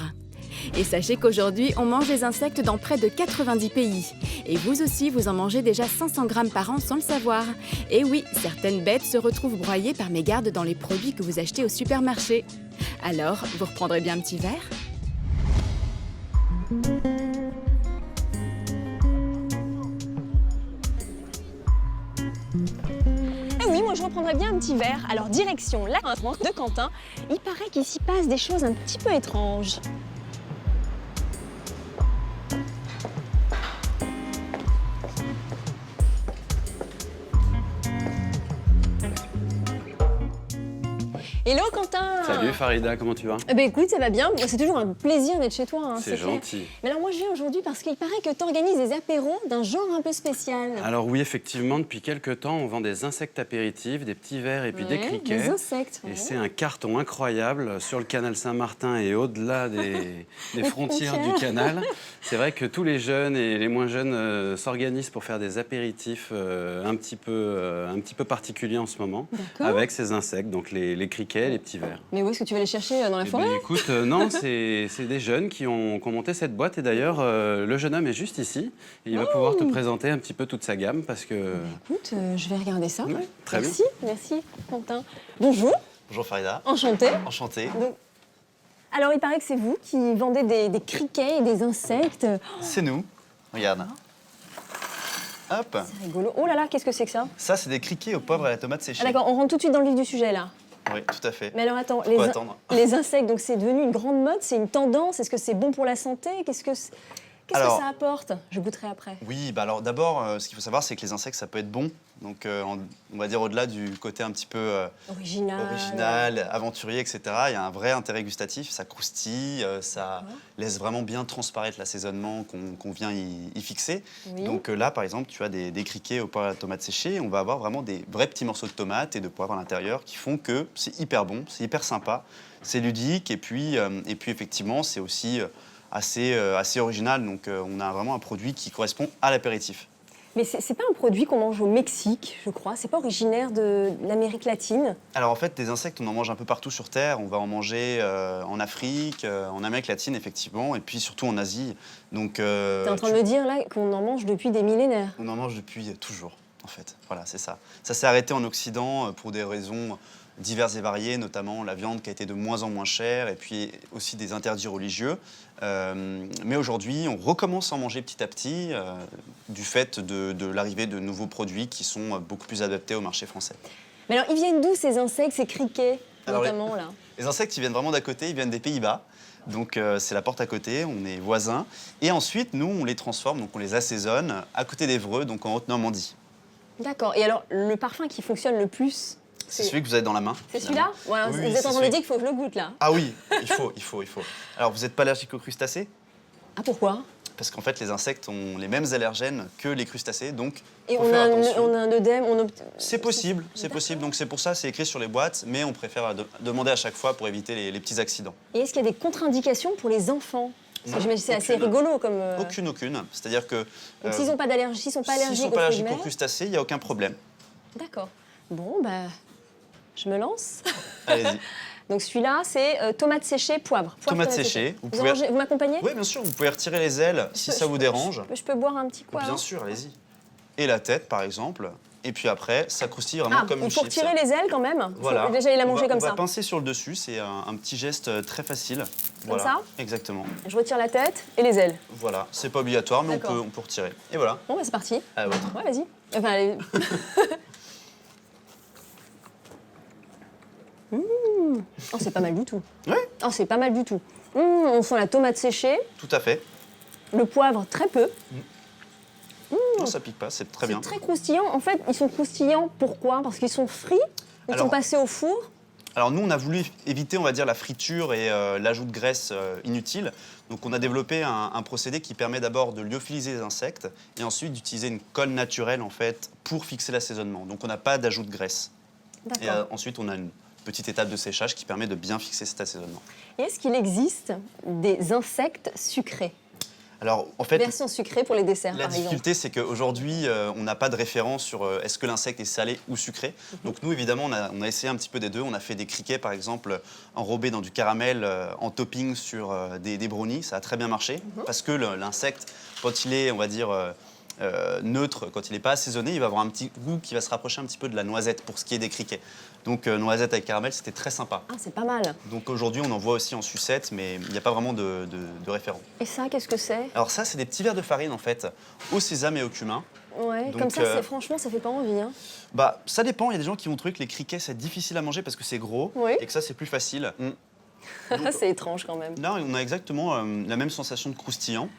Et sachez qu'aujourd'hui, on mange des insectes dans près de 90 pays. Et vous aussi, vous en mangez déjà 500 grammes par an sans le savoir. Et oui, certaines bêtes se retrouvent broyées par mégarde dans les produits que vous achetez au supermarché. Alors, vous reprendrez bien un petit verre ? Eh oui, moi je reprendrais bien un petit verre. Alors direction la France de Quentin. Il paraît qu'il s'y passe des choses un petit peu étranges. Hello Quentin! Salut Farida, comment tu vas? Eh ben écoute, ça va bien. C'est toujours un plaisir d'être chez toi. Hein, c'est gentil. Clair. Mais alors moi je viens aujourd'hui parce qu'il paraît que tu organises des apéros d'un genre un peu spécial. Alors oui, effectivement, depuis quelques temps, on vend des insectes apéritifs, des petits vers et puis des criquets. Des insectes. Et c'est un carton incroyable sur le canal Saint-Martin et au-delà des frontières du canal. C'est vrai que tous les jeunes et les moins jeunes s'organisent pour faire des apéritifs un petit peu particuliers en ce moment, avec ces insectes, donc les criquets, les petits vers. Mais où est-ce que tu vas les chercher dans la forêt? Écoute, non, c'est des jeunes qui ont monté cette boîte. Et d'ailleurs, le jeune homme est juste ici. Et il va pouvoir te présenter un petit peu toute sa gamme parce que... Écoute, je vais regarder ça. Ouais, très bien. Merci Quentin. Bonjour. Bonjour Farida. Enchantée. Enchanté. Donc, alors, il paraît que c'est vous qui vendez des criquets et des insectes. C'est nous. Regarde. Hop. C'est rigolo. Oh là là, qu'est-ce que c'est que ça? Ça, c'est des criquets aux poivres et à la tomate séchée. Ah d'accord, on rentre tout de suite dans le vif du sujet, là. Oui, tout à fait. Mais alors attends, les insectes, donc c'est devenu une grande mode, c'est une tendance. Est-ce que c'est bon pour la santé? Qu'est-ce que ça apporte? Je goûterai après. Oui, bah alors d'abord, ce qu'il faut savoir, c'est que les insectes, ça peut être bon. Donc, on va dire au-delà du côté un petit peu original, aventurier, etc. Il y a un vrai intérêt gustatif. Ça croustille, ça laisse vraiment bien transparaître l'assaisonnement qu'on vient y fixer. Oui. Donc là, par exemple, tu as des criquets aux poivre à la tomate séchée. On va avoir vraiment des vrais petits morceaux de tomates et de poivre à l'intérieur qui font que c'est hyper bon, c'est hyper sympa, c'est ludique. Et puis effectivement, c'est aussi assez original. Donc, on a vraiment un produit qui correspond à l'apéritif. Mais c'est pas un produit qu'on mange au Mexique, je crois. C'est pas originaire de l'Amérique latine. Alors en fait, des insectes, on en mange un peu partout sur Terre. On va en manger en Afrique, en Amérique latine, effectivement, et puis surtout en Asie. Donc, t'es en train de me dire là qu'on en mange depuis des millénaires? On en mange depuis toujours, en fait. Voilà, c'est ça. Ça s'est arrêté en Occident pour des raisons diverses et variées, notamment la viande qui a été de moins en moins chère, et puis aussi des interdits religieux. Mais aujourd'hui, on recommence à en manger petit à petit du fait de l'arrivée de nouveaux produits qui sont beaucoup plus adaptés au marché français. Mais alors, ils viennent d'où ces insectes, ces criquets, notamment là? Les insectes, ils viennent vraiment d'à côté, ils viennent des Pays-Bas. Donc c'est la porte à côté, on est voisins. Et ensuite, nous, on les transforme, donc on les assaisonne à côté d'Évreux, donc en Haute-Normandie. D'accord. Et alors, le parfum qui fonctionne le plus? C'est celui que vous avez dans la main. C'est celui-là? Voilà, oui, vous êtes en train de dire qu'il faut que je le goûte, là. Ah oui, il faut. Alors, vous n'êtes pas allergique aux crustacés? Ah, pourquoi? Parce qu'en fait, les insectes ont les mêmes allergènes que les crustacés, donc et on a un œdème? C'est possible. Donc c'est pour ça, c'est écrit sur les boîtes, mais on préfère demander à chaque fois pour éviter les petits accidents. Et est-ce qu'il y a des contre-indications pour les enfants? Parce que j'imagine c'est assez rigolo comme... Aucune. C'est-à-dire que... Donc s'ils n'ont pas d'allergie, s'ils ne sont pas allergiques aux crustacés, il n'y a aucun problème. D'accord. Bon, bah... Je me lance. Allez-y. Donc celui-là, c'est tomate séchée, poivre. Tomate séchée. Vous m'accompagnez? Oui, bien sûr. Vous pouvez retirer les ailes si ça vous dérange. Je peux boire un petit poivre? Bien sûr, allez-y. Et la tête, par exemple. Et puis après, ça croustille vraiment comme une il faut chips. retirer les ailes quand même. Voilà. Déjà, il a mangé comme on ça. va pincer sur le dessus, c'est un petit geste très facile. Voilà. ça Exactement. Je retire la tête et les ailes. Voilà, c'est pas obligatoire, mais D'accord. on peut retirer. Et voilà. Bon, bah, c'est parti. À la vôtre. Ouais, vas-y. Enfin, allez. Oh, c'est pas mal du tout. Oui. Oh, c'est pas mal du tout. On sent la tomate séchée, Tout à fait. le poivre très peu. Non, ça pique pas, c'est très bien. Très croustillant. En fait, ils sont croustillants. Pourquoi? Parce qu'ils sont frits. Ils Alors- sont passés au four. Alors nous, on a voulu éviter, on va dire, la friture et l'ajout de graisse inutile. Donc on a développé un procédé qui permet d'abord de lyophiliser les insectes et ensuite d'utiliser une colle naturelle, en fait, pour fixer l'assaisonnement. Donc on n'a pas d'ajout de graisse. Et D'accord. ensuite, on a une petite étape de séchage qui permet de bien fixer cet assaisonnement. Et est-ce qu'il existe des insectes sucrés? Alors, en fait, Version sucrée pour les desserts, la par exemple. difficulté, c'est qu'aujourd'hui, on n'a pas de référence sur est-ce que l'insecte est salé ou sucré. Donc nous, évidemment, on a essayé un petit peu des deux. On a fait des criquets, par exemple, enrobés dans du caramel en topping sur des brownies. Ça a très bien marché parce que l'insecte, quand il est, on va dire, neutre, quand il n'est pas assaisonné, il va avoir un petit goût qui va se rapprocher un petit peu de la noisette pour ce qui est des criquets. Donc noisette avec caramel, c'était très sympa. Ah, c'est pas mal. Donc aujourd'hui, on en voit aussi en sucette, mais il n'y a pas vraiment de référent. Et ça, qu'est-ce que c'est? Alors ça, c'est des petits verres de farine, en fait, au sésame et au cumin. Ouais, Donc, comme ça, franchement, ça fait pas envie. Hein. Bah, ça dépend. Il y a des gens qui vont trouver que les criquets, c'est difficile à manger parce que c'est gros Oui. et que ça, c'est plus facile. C'est étrange quand même. Là, on a exactement la même sensation de croustillant.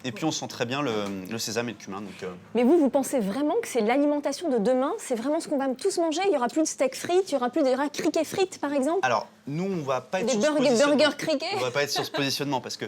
Et puis, on sent très bien le sésame et le cumin. Donc, Mais vous pensez vraiment que c'est l'alimentation de demain? C'est vraiment ce qu'on va tous manger? Il y aura plus de steak frites, il y aura criquets frites, par exemple? alors, nous, on va pas être Des sur ce burgers positionnement. criquets? On va pas être sur ce positionnement parce que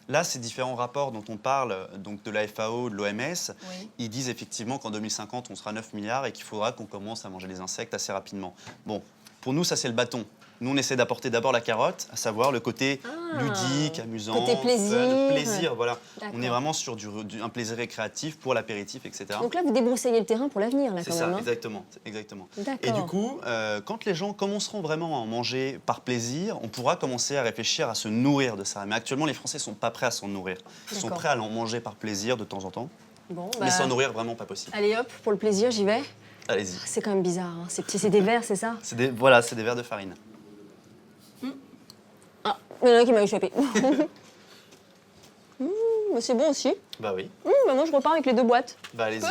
là, ces différents rapports dont on parle, donc de la FAO, de l'OMS, ils disent effectivement qu'en 2050, on sera 9 milliards et qu'il faudra qu'on commence à manger les insectes assez rapidement. Bon, pour nous, ça, c'est le bâton. Nous, on essaie d'apporter d'abord la carotte, à savoir le côté ludique, amusant, Côté plaisir. fun, plaisir, voilà. D'accord. On est vraiment sur un plaisir récréatif pour l'apéritif, etc. Donc là, vous débroussaillez le terrain pour l'avenir, là, C'est quand ça, même. hein. exactement. D'accord. Et du coup, quand les gens commenceront vraiment à en manger par plaisir, on pourra commencer à réfléchir à se nourrir de ça. Mais actuellement, les Français ne sont pas prêts à s'en nourrir. Ils sont D'accord. prêts à en manger par plaisir de temps en temps, Bon, mais s'en nourrir vraiment pas possible. Allez hop, pour le plaisir, j'y vais. Allez-y. C'est quand même bizarre. Hein. C'est des verres, c'est ça? C'est des verres de farine. Ah, il y en a un qui m'a échappé. Mais c'est bon aussi. Bah oui. Bah moi, je repars avec les 2 boîtes. Bah allez-y.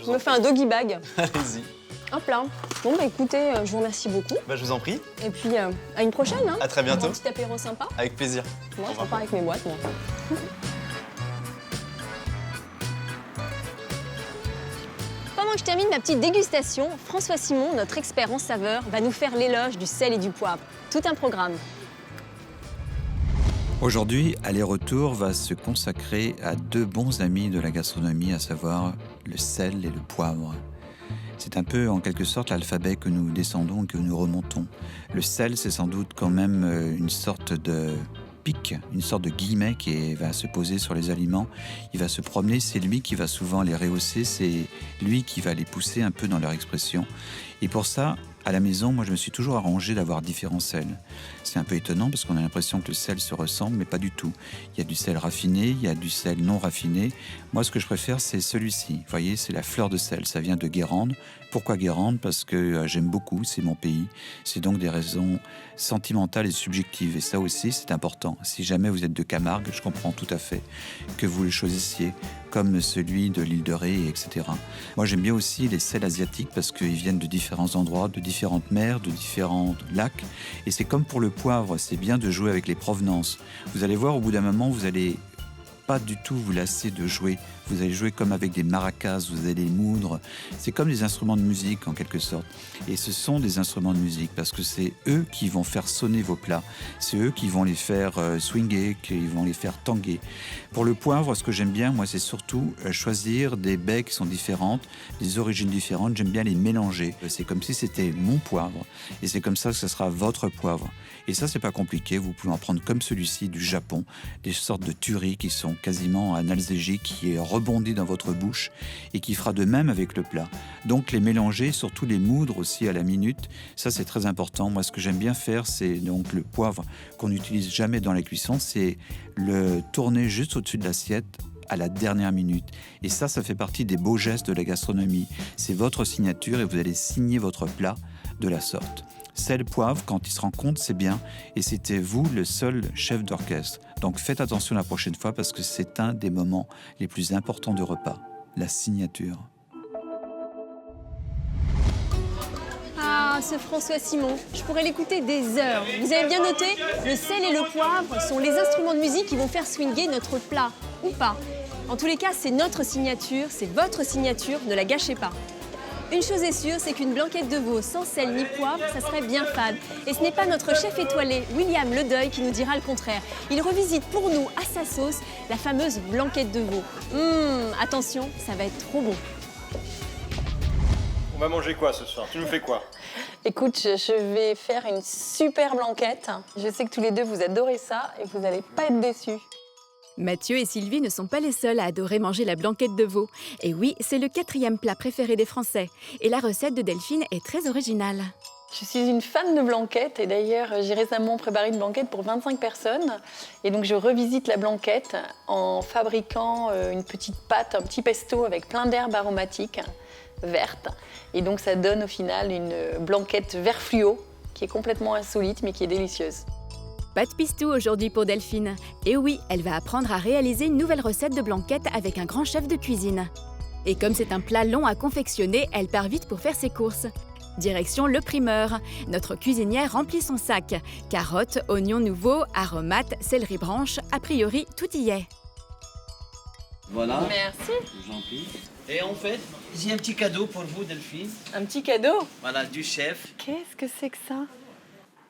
Je me fais un doggy bag. Allez-y. Hop là. Bon, bah écoutez, je vous remercie beaucoup. Bah je vous en prie. Et puis, à une prochaine. Hein. À très bientôt. Un petit apéro sympa. Avec plaisir. Moi, Au je revoir. repars avec mes boîtes, moi. Pendant que je termine ma petite dégustation, François Simon, notre expert en saveurs, va nous faire l'éloge du sel et du poivre. Tout un programme. Aujourd'hui, Aller-Retour va se consacrer à 2 bons amis de la gastronomie, à savoir le sel et le poivre. C'est un peu, en quelque sorte, l'alphabet que nous descendons et que nous remontons. Le sel, c'est sans doute quand même une sorte de pic, une sorte de guillemet qui va se poser sur les aliments. Il va se promener, c'est lui qui va souvent les rehausser, c'est lui qui va les pousser un peu dans leur expression. Et pour ça, à la maison, moi, je me suis toujours arrangé d'avoir différents sels. C'est un peu étonnant parce qu'on a l'impression que le sel se ressemble, mais pas du tout. Il y a du sel raffiné, il y a du sel non raffiné. Moi, ce que je préfère, c'est celui-ci. Vous voyez, c'est la fleur de sel. Ça vient de Guérande. Pourquoi Guérande? Parce que j'aime beaucoup, c'est mon pays. C'est donc des raisons sentimentales et subjectives. Et ça aussi, c'est important. Si jamais vous êtes de Camargue, je comprends tout à fait que vous le choisissiez, comme celui de l'île de Ré, etc. Moi, j'aime bien aussi les sels asiatiques parce qu'ils viennent de différents endroits, de différentes mers, de différents lacs. Et c'est comme pour le poivre, c'est bien de jouer avec les provenances. Vous allez voir, au bout d'un moment, vous allez pas du tout vous lasser de jouer. Vous allez jouer comme avec des maracas, vous allez moudre. C'est comme des instruments de musique en quelque sorte. Et ce sont des instruments de musique parce que c'est eux qui vont faire sonner vos plats. C'est eux qui vont les faire swinguer, qui vont les faire tanguer. Pour le poivre, ce que j'aime bien, moi, c'est surtout choisir des baies qui sont différentes, des origines différentes. J'aime bien les mélanger. C'est comme si c'était mon poivre. Et c'est comme ça que ce sera votre poivre. Et ça, c'est pas compliqué. Vous pouvez en prendre comme celui-ci du Japon, des sortes de tueries qui sont quasiment analgésiques, qui rebondit dans votre bouche et qui fera de même avec le plat. Donc les mélanger, surtout les moudre aussi à la minute, ça c'est très important. Moi, ce que j'aime bien faire, c'est donc le poivre qu'on n'utilise jamais dans la cuisson, c'est le tourner juste au-dessus de l'assiette à la dernière minute. Et ça fait partie des beaux gestes de la gastronomie. C'est votre signature et vous allez signer votre plat de la sorte. Sel, poivre, quand il se rend compte, c'est bien. Et c'était vous le seul chef d'orchestre. Donc faites attention la prochaine fois parce que c'est un des moments les plus importants du repas. La signature. Ah, ce François Simon, je pourrais l'écouter des heures. Vous avez bien noté, le sel et le poivre sont les instruments de musique qui vont faire swinguer notre plat, ou pas. En tous les cas, c'est notre signature, c'est votre signature, ne la gâchez pas. Une chose est sûre, c'est qu'une blanquette de veau sans sel ni poivre, ça serait bien fade. Et ce n'est pas notre chef étoilé, William Ledeuil, qui nous dira le contraire. Il revisite pour nous, à sa sauce, la fameuse blanquette de veau. Attention, ça va être trop bon. On va manger quoi ce soir? Tu nous fais quoi? Écoute, je vais faire une super blanquette. Je sais que tous les deux, vous adorez ça et vous n'allez pas être déçus. Mathieu et Sylvie ne sont pas les seuls à adorer manger la blanquette de veau. Et oui, c'est le 4e plat préféré des Français. Et la recette de Delphine est très originale. Je suis une fan de blanquette et d'ailleurs, j'ai récemment préparé une blanquette pour 25 personnes. Et donc, je revisite la blanquette en fabriquant une petite pâte, un petit pesto avec plein d'herbes aromatiques vertes. Et donc, ça donne au final une blanquette vert fluo qui est complètement insolite mais qui est délicieuse. Pas de pistou aujourd'hui pour Delphine. Et oui, elle va apprendre à réaliser une nouvelle recette de blanquette avec un grand chef de cuisine. Et comme c'est un plat long à confectionner, elle part vite pour faire ses courses. Direction le primeur. Notre cuisinière remplit son sac. Carottes, oignons nouveaux, aromates, céleri branche, a priori, tout y est. Voilà. Merci. J'en prie. Et en fait, j'ai un petit cadeau pour vous, Delphine. Un petit cadeau? Voilà, du chef. Qu'est-ce que c'est que ça?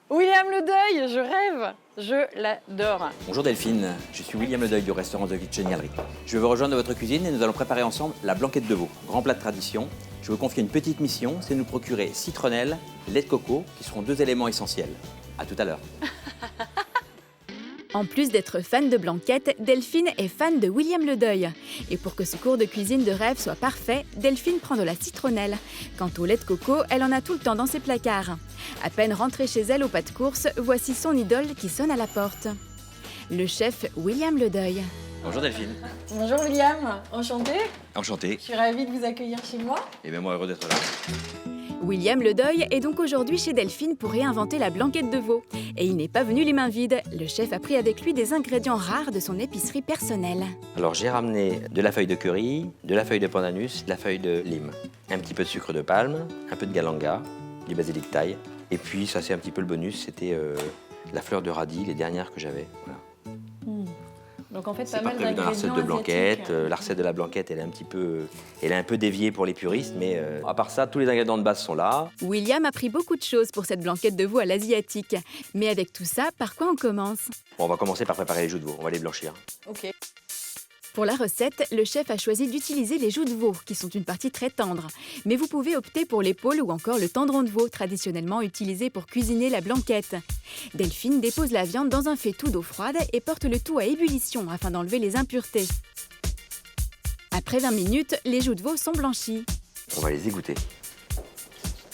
William Ledeuil, je rêve, je l'adore. Bonjour Delphine, je suis William Ledeuil du restaurant de Kitchenialerie. Je vais vous rejoindre dans votre cuisine et nous allons préparer ensemble la blanquette de veau, grand plat de tradition. Je vais vous confier une petite mission, c'est de nous procurer citronnelle et lait de coco, qui seront 2 éléments essentiels. À tout à l'heure. En plus d'être fan de blanquette, Delphine est fan de William Ledeuil. Et pour que ce cours de cuisine de rêve soit parfait, Delphine prend de la citronnelle. Quant au lait de coco, elle en a tout le temps dans ses placards. À peine rentrée chez elle au pas de course, voici son idole qui sonne à la porte. Le chef William Ledeuil. Bonjour Delphine. Bonjour William, enchanté. Enchanté. Je suis ravie de vous accueillir chez moi. Et bien moi heureux d'être là. William Ledeuil est donc aujourd'hui chez Delphine pour réinventer la blanquette de veau. Et il n'est pas venu les mains vides. Le chef a pris avec lui des ingrédients rares de son épicerie personnelle. Alors j'ai ramené de la feuille de curry, de la feuille de pandanus, de la feuille de lime, un petit peu de sucre de palme, un peu de galanga, du basilic thaï. Et puis ça c'est un petit peu le bonus, c'était la fleur de radis, les dernières que j'avais. Voilà. Donc en fait, C'est pas prévu dans la recette de blanquette. La recette de la blanquette, elle est un peu déviée pour les puristes, mais à part ça, tous les ingrédients de base sont là. William a pris beaucoup de choses pour cette blanquette de veau à l'asiatique. Mais avec tout ça, par quoi on commence? Bon, on va commencer par préparer les joues de veau, on va les blanchir. Ok. Pour la recette, le chef a choisi d'utiliser les joues de veau, qui sont une partie très tendre. Mais vous pouvez opter pour l'épaule ou encore le tendron de veau, traditionnellement utilisé pour cuisiner la blanquette. Delphine dépose la viande dans un faitout d'eau froide et porte le tout à ébullition afin d'enlever les impuretés. Après 20 minutes, les joues de veau sont blanchies. On va les égoutter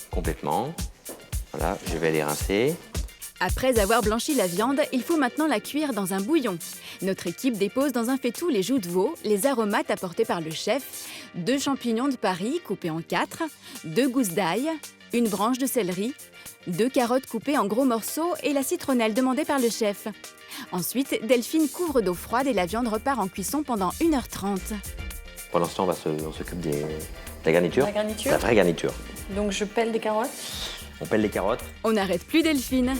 complètement. Voilà, je vais les rincer. Après avoir blanchi la viande, il faut maintenant la cuire dans un bouillon. Notre équipe dépose dans un faitout les joues de veau, les aromates apportés par le chef, 2 champignons de Paris coupés en 4, 2 gousses d'ail, une branche de céleri, 2 carottes coupées en gros morceaux et la citronnelle demandée par le chef. Ensuite, Delphine couvre d'eau froide et la viande repart en cuisson pendant 1h30. Pendant ce temps, on s'occupe de la garniture. La garniture. La vraie garniture. Donc je pèle des carottes. On pèle les carottes. On n'arrête plus Delphine.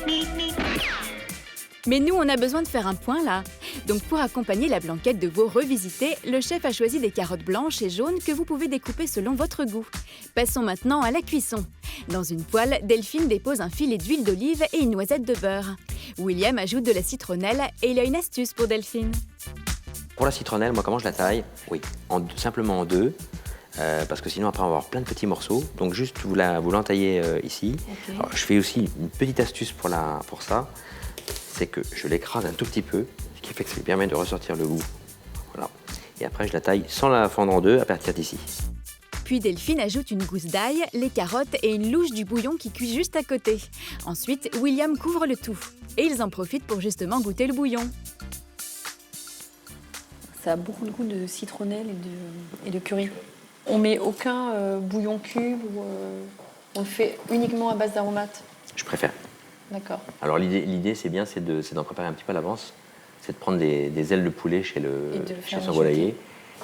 Mais nous, on a besoin de faire un point là. Donc pour accompagner la blanquette de veau revisitée, le chef a choisi des carottes blanches et jaunes que vous pouvez découper selon votre goût. Passons maintenant à la cuisson. Dans une poêle, Delphine dépose un filet d'huile d'olive et une noisette de beurre. William ajoute de la citronnelle et il a une astuce pour Delphine. Pour la citronnelle, moi comment je la taille? Oui, simplement en 2. Parce que sinon après on va avoir plein de petits morceaux. Donc juste vous l'entaillez ici. Okay. Alors, je fais aussi une petite astuce pour ça. C'est que je l'écrase un tout petit peu, ce qui fait que ça permet de ressortir le goût. Voilà. Et après je la taille sans la fendre en 2 à partir d'ici. Puis Delphine ajoute une gousse d'ail, les carottes et une louche du bouillon qui cuit juste à côté. Ensuite, William couvre le tout. Et ils en profitent pour justement goûter le bouillon. Ça a beaucoup le goût de citronnelle et de curry. On met aucun bouillon cube ou on le fait uniquement à base d'aromates? Je préfère. D'accord. Alors l'idée, c'est bien, c'est d'en préparer un petit peu à l'avance. C'est de prendre des ailes de poulet chez son volailler.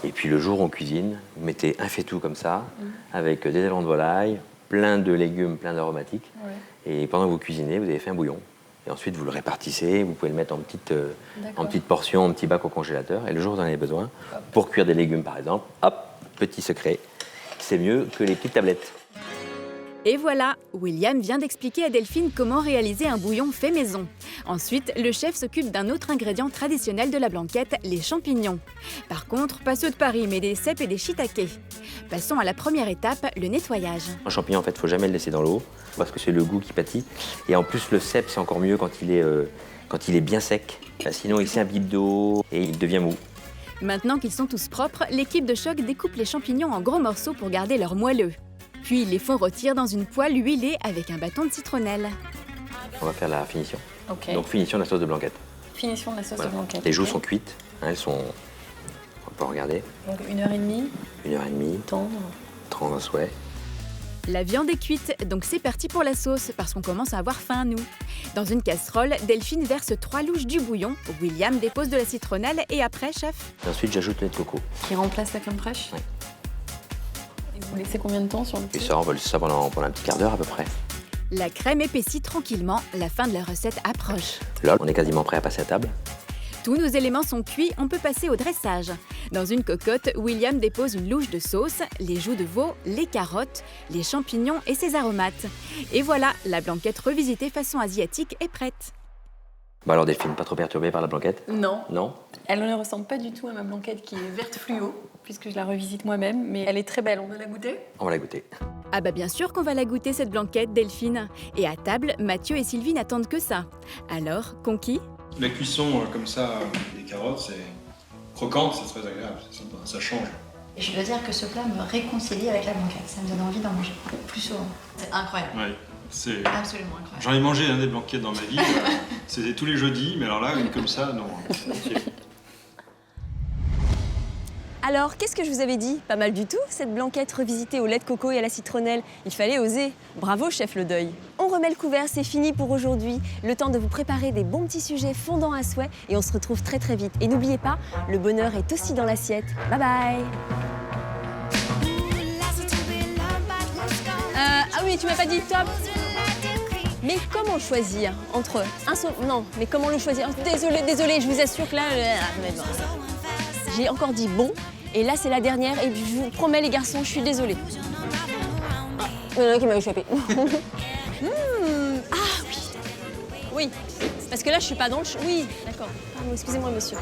Et puis le jour, on cuisine. Vous mettez un faitout comme ça, avec des ailerons de volaille, plein de légumes, plein d'aromatiques. Ouais. Et pendant que vous cuisinez, vous avez fait un bouillon. Et ensuite, vous le répartissez. Vous pouvez le mettre en petites portions, en petits bacs au congélateur. Et le jour où vous en avez besoin, pour cuire des légumes, par exemple, hop, petit secret, c'est mieux que les petites tablettes. Et voilà, William vient d'expliquer à Delphine comment réaliser un bouillon fait maison. Ensuite, le chef s'occupe d'un autre ingrédient traditionnel de la blanquette, les champignons. Par contre, pas ceux de Paris, mais des cèpes et des shiitake. Passons à la première étape, le nettoyage. Un champignon, en fait, il ne faut jamais le laisser dans l'eau, parce que c'est le goût qui pâtit. Et en plus, le cèpe, c'est encore mieux quand il est bien sec. Sinon, il s'imbibe d'eau et il devient mou. Maintenant qu'ils sont tous propres, l'équipe de Choc découpe les champignons en gros morceaux pour garder leur moelleux. Puis ils les font rôtir dans une poêle huilée avec un bâton de citronnelle. On va faire la finition. Okay. Donc finition de la sauce de blanquette. Finition de la sauce de blanquette. Les joues sont cuites, hein, elles sont... On peut regarder. Donc 1h30. 1h30. Tendre. Tendre à souhait. La viande est cuite, donc c'est parti pour la sauce, parce qu'on commence à avoir faim, nous. Dans une casserole, Delphine verse 3 louches du bouillon, William dépose de la citronnelle et après, chef? Et ensuite, j'ajoute le lait de coco. Qui remplace la crème fraîche? Oui. Et vous laissez combien de temps sur le feu? Et ça, on va laisser ça pendant un petit quart d'heure à peu près. La crème épaissit tranquillement, la fin de la recette approche. Là, on est quasiment prêt à passer à table. Tous nos éléments sont cuits, on peut passer au dressage. Dans une cocotte, William dépose une louche de sauce, les joues de veau, les carottes, les champignons et ses aromates. Et voilà, la blanquette revisitée façon asiatique est prête. Bah alors Delphine, pas trop perturbée par la blanquette? Non. Non? Elle ne ressemble pas du tout à ma blanquette qui est verte fluo, puisque je la revisite moi-même, mais elle est très belle. On va la goûter? On va la goûter. Ah bah bien sûr qu'on va la goûter cette blanquette, Delphine. Et à table, Mathieu et Sylvie n'attendent que ça. Alors, conquis? La cuisson comme ça des carottes, c'est croquant, c'est très agréable, c'est sympa, ça change. Et je dois dire que ce plat me réconcilie avec la blanquette, ça me donne envie d'en manger plus souvent. C'est incroyable. Ouais, c'est absolument incroyable. J'en ai mangé des blanquettes dans ma vie, c'était tous les jeudis, mais alors là, une comme ça, non. Alors, qu'est-ce que je vous avais dit? Pas mal du tout, cette blanquette revisitée au lait de coco et à la citronnelle. Il fallait oser. Bravo, chef Le Deuil. On remet le couvert, c'est fini pour aujourd'hui. Le temps de vous préparer des bons petits sujets fondants à souhait et on se retrouve très très vite. Et n'oubliez pas, le bonheur est aussi dans l'assiette. Bye bye. Ah oui, tu m'as pas dit top. Mais comment choisir entre un saumon... Non, mais comment le choisir? Désolé, je vous assure que là... J'ai encore dit bon, et là c'est la dernière, et je vous promets les garçons, je suis désolée. Il y en a un qui m'a échappé. Ah oui. Oui, parce que là je suis pas dans le... Oui, d'accord. Pardon, excusez-moi monsieur.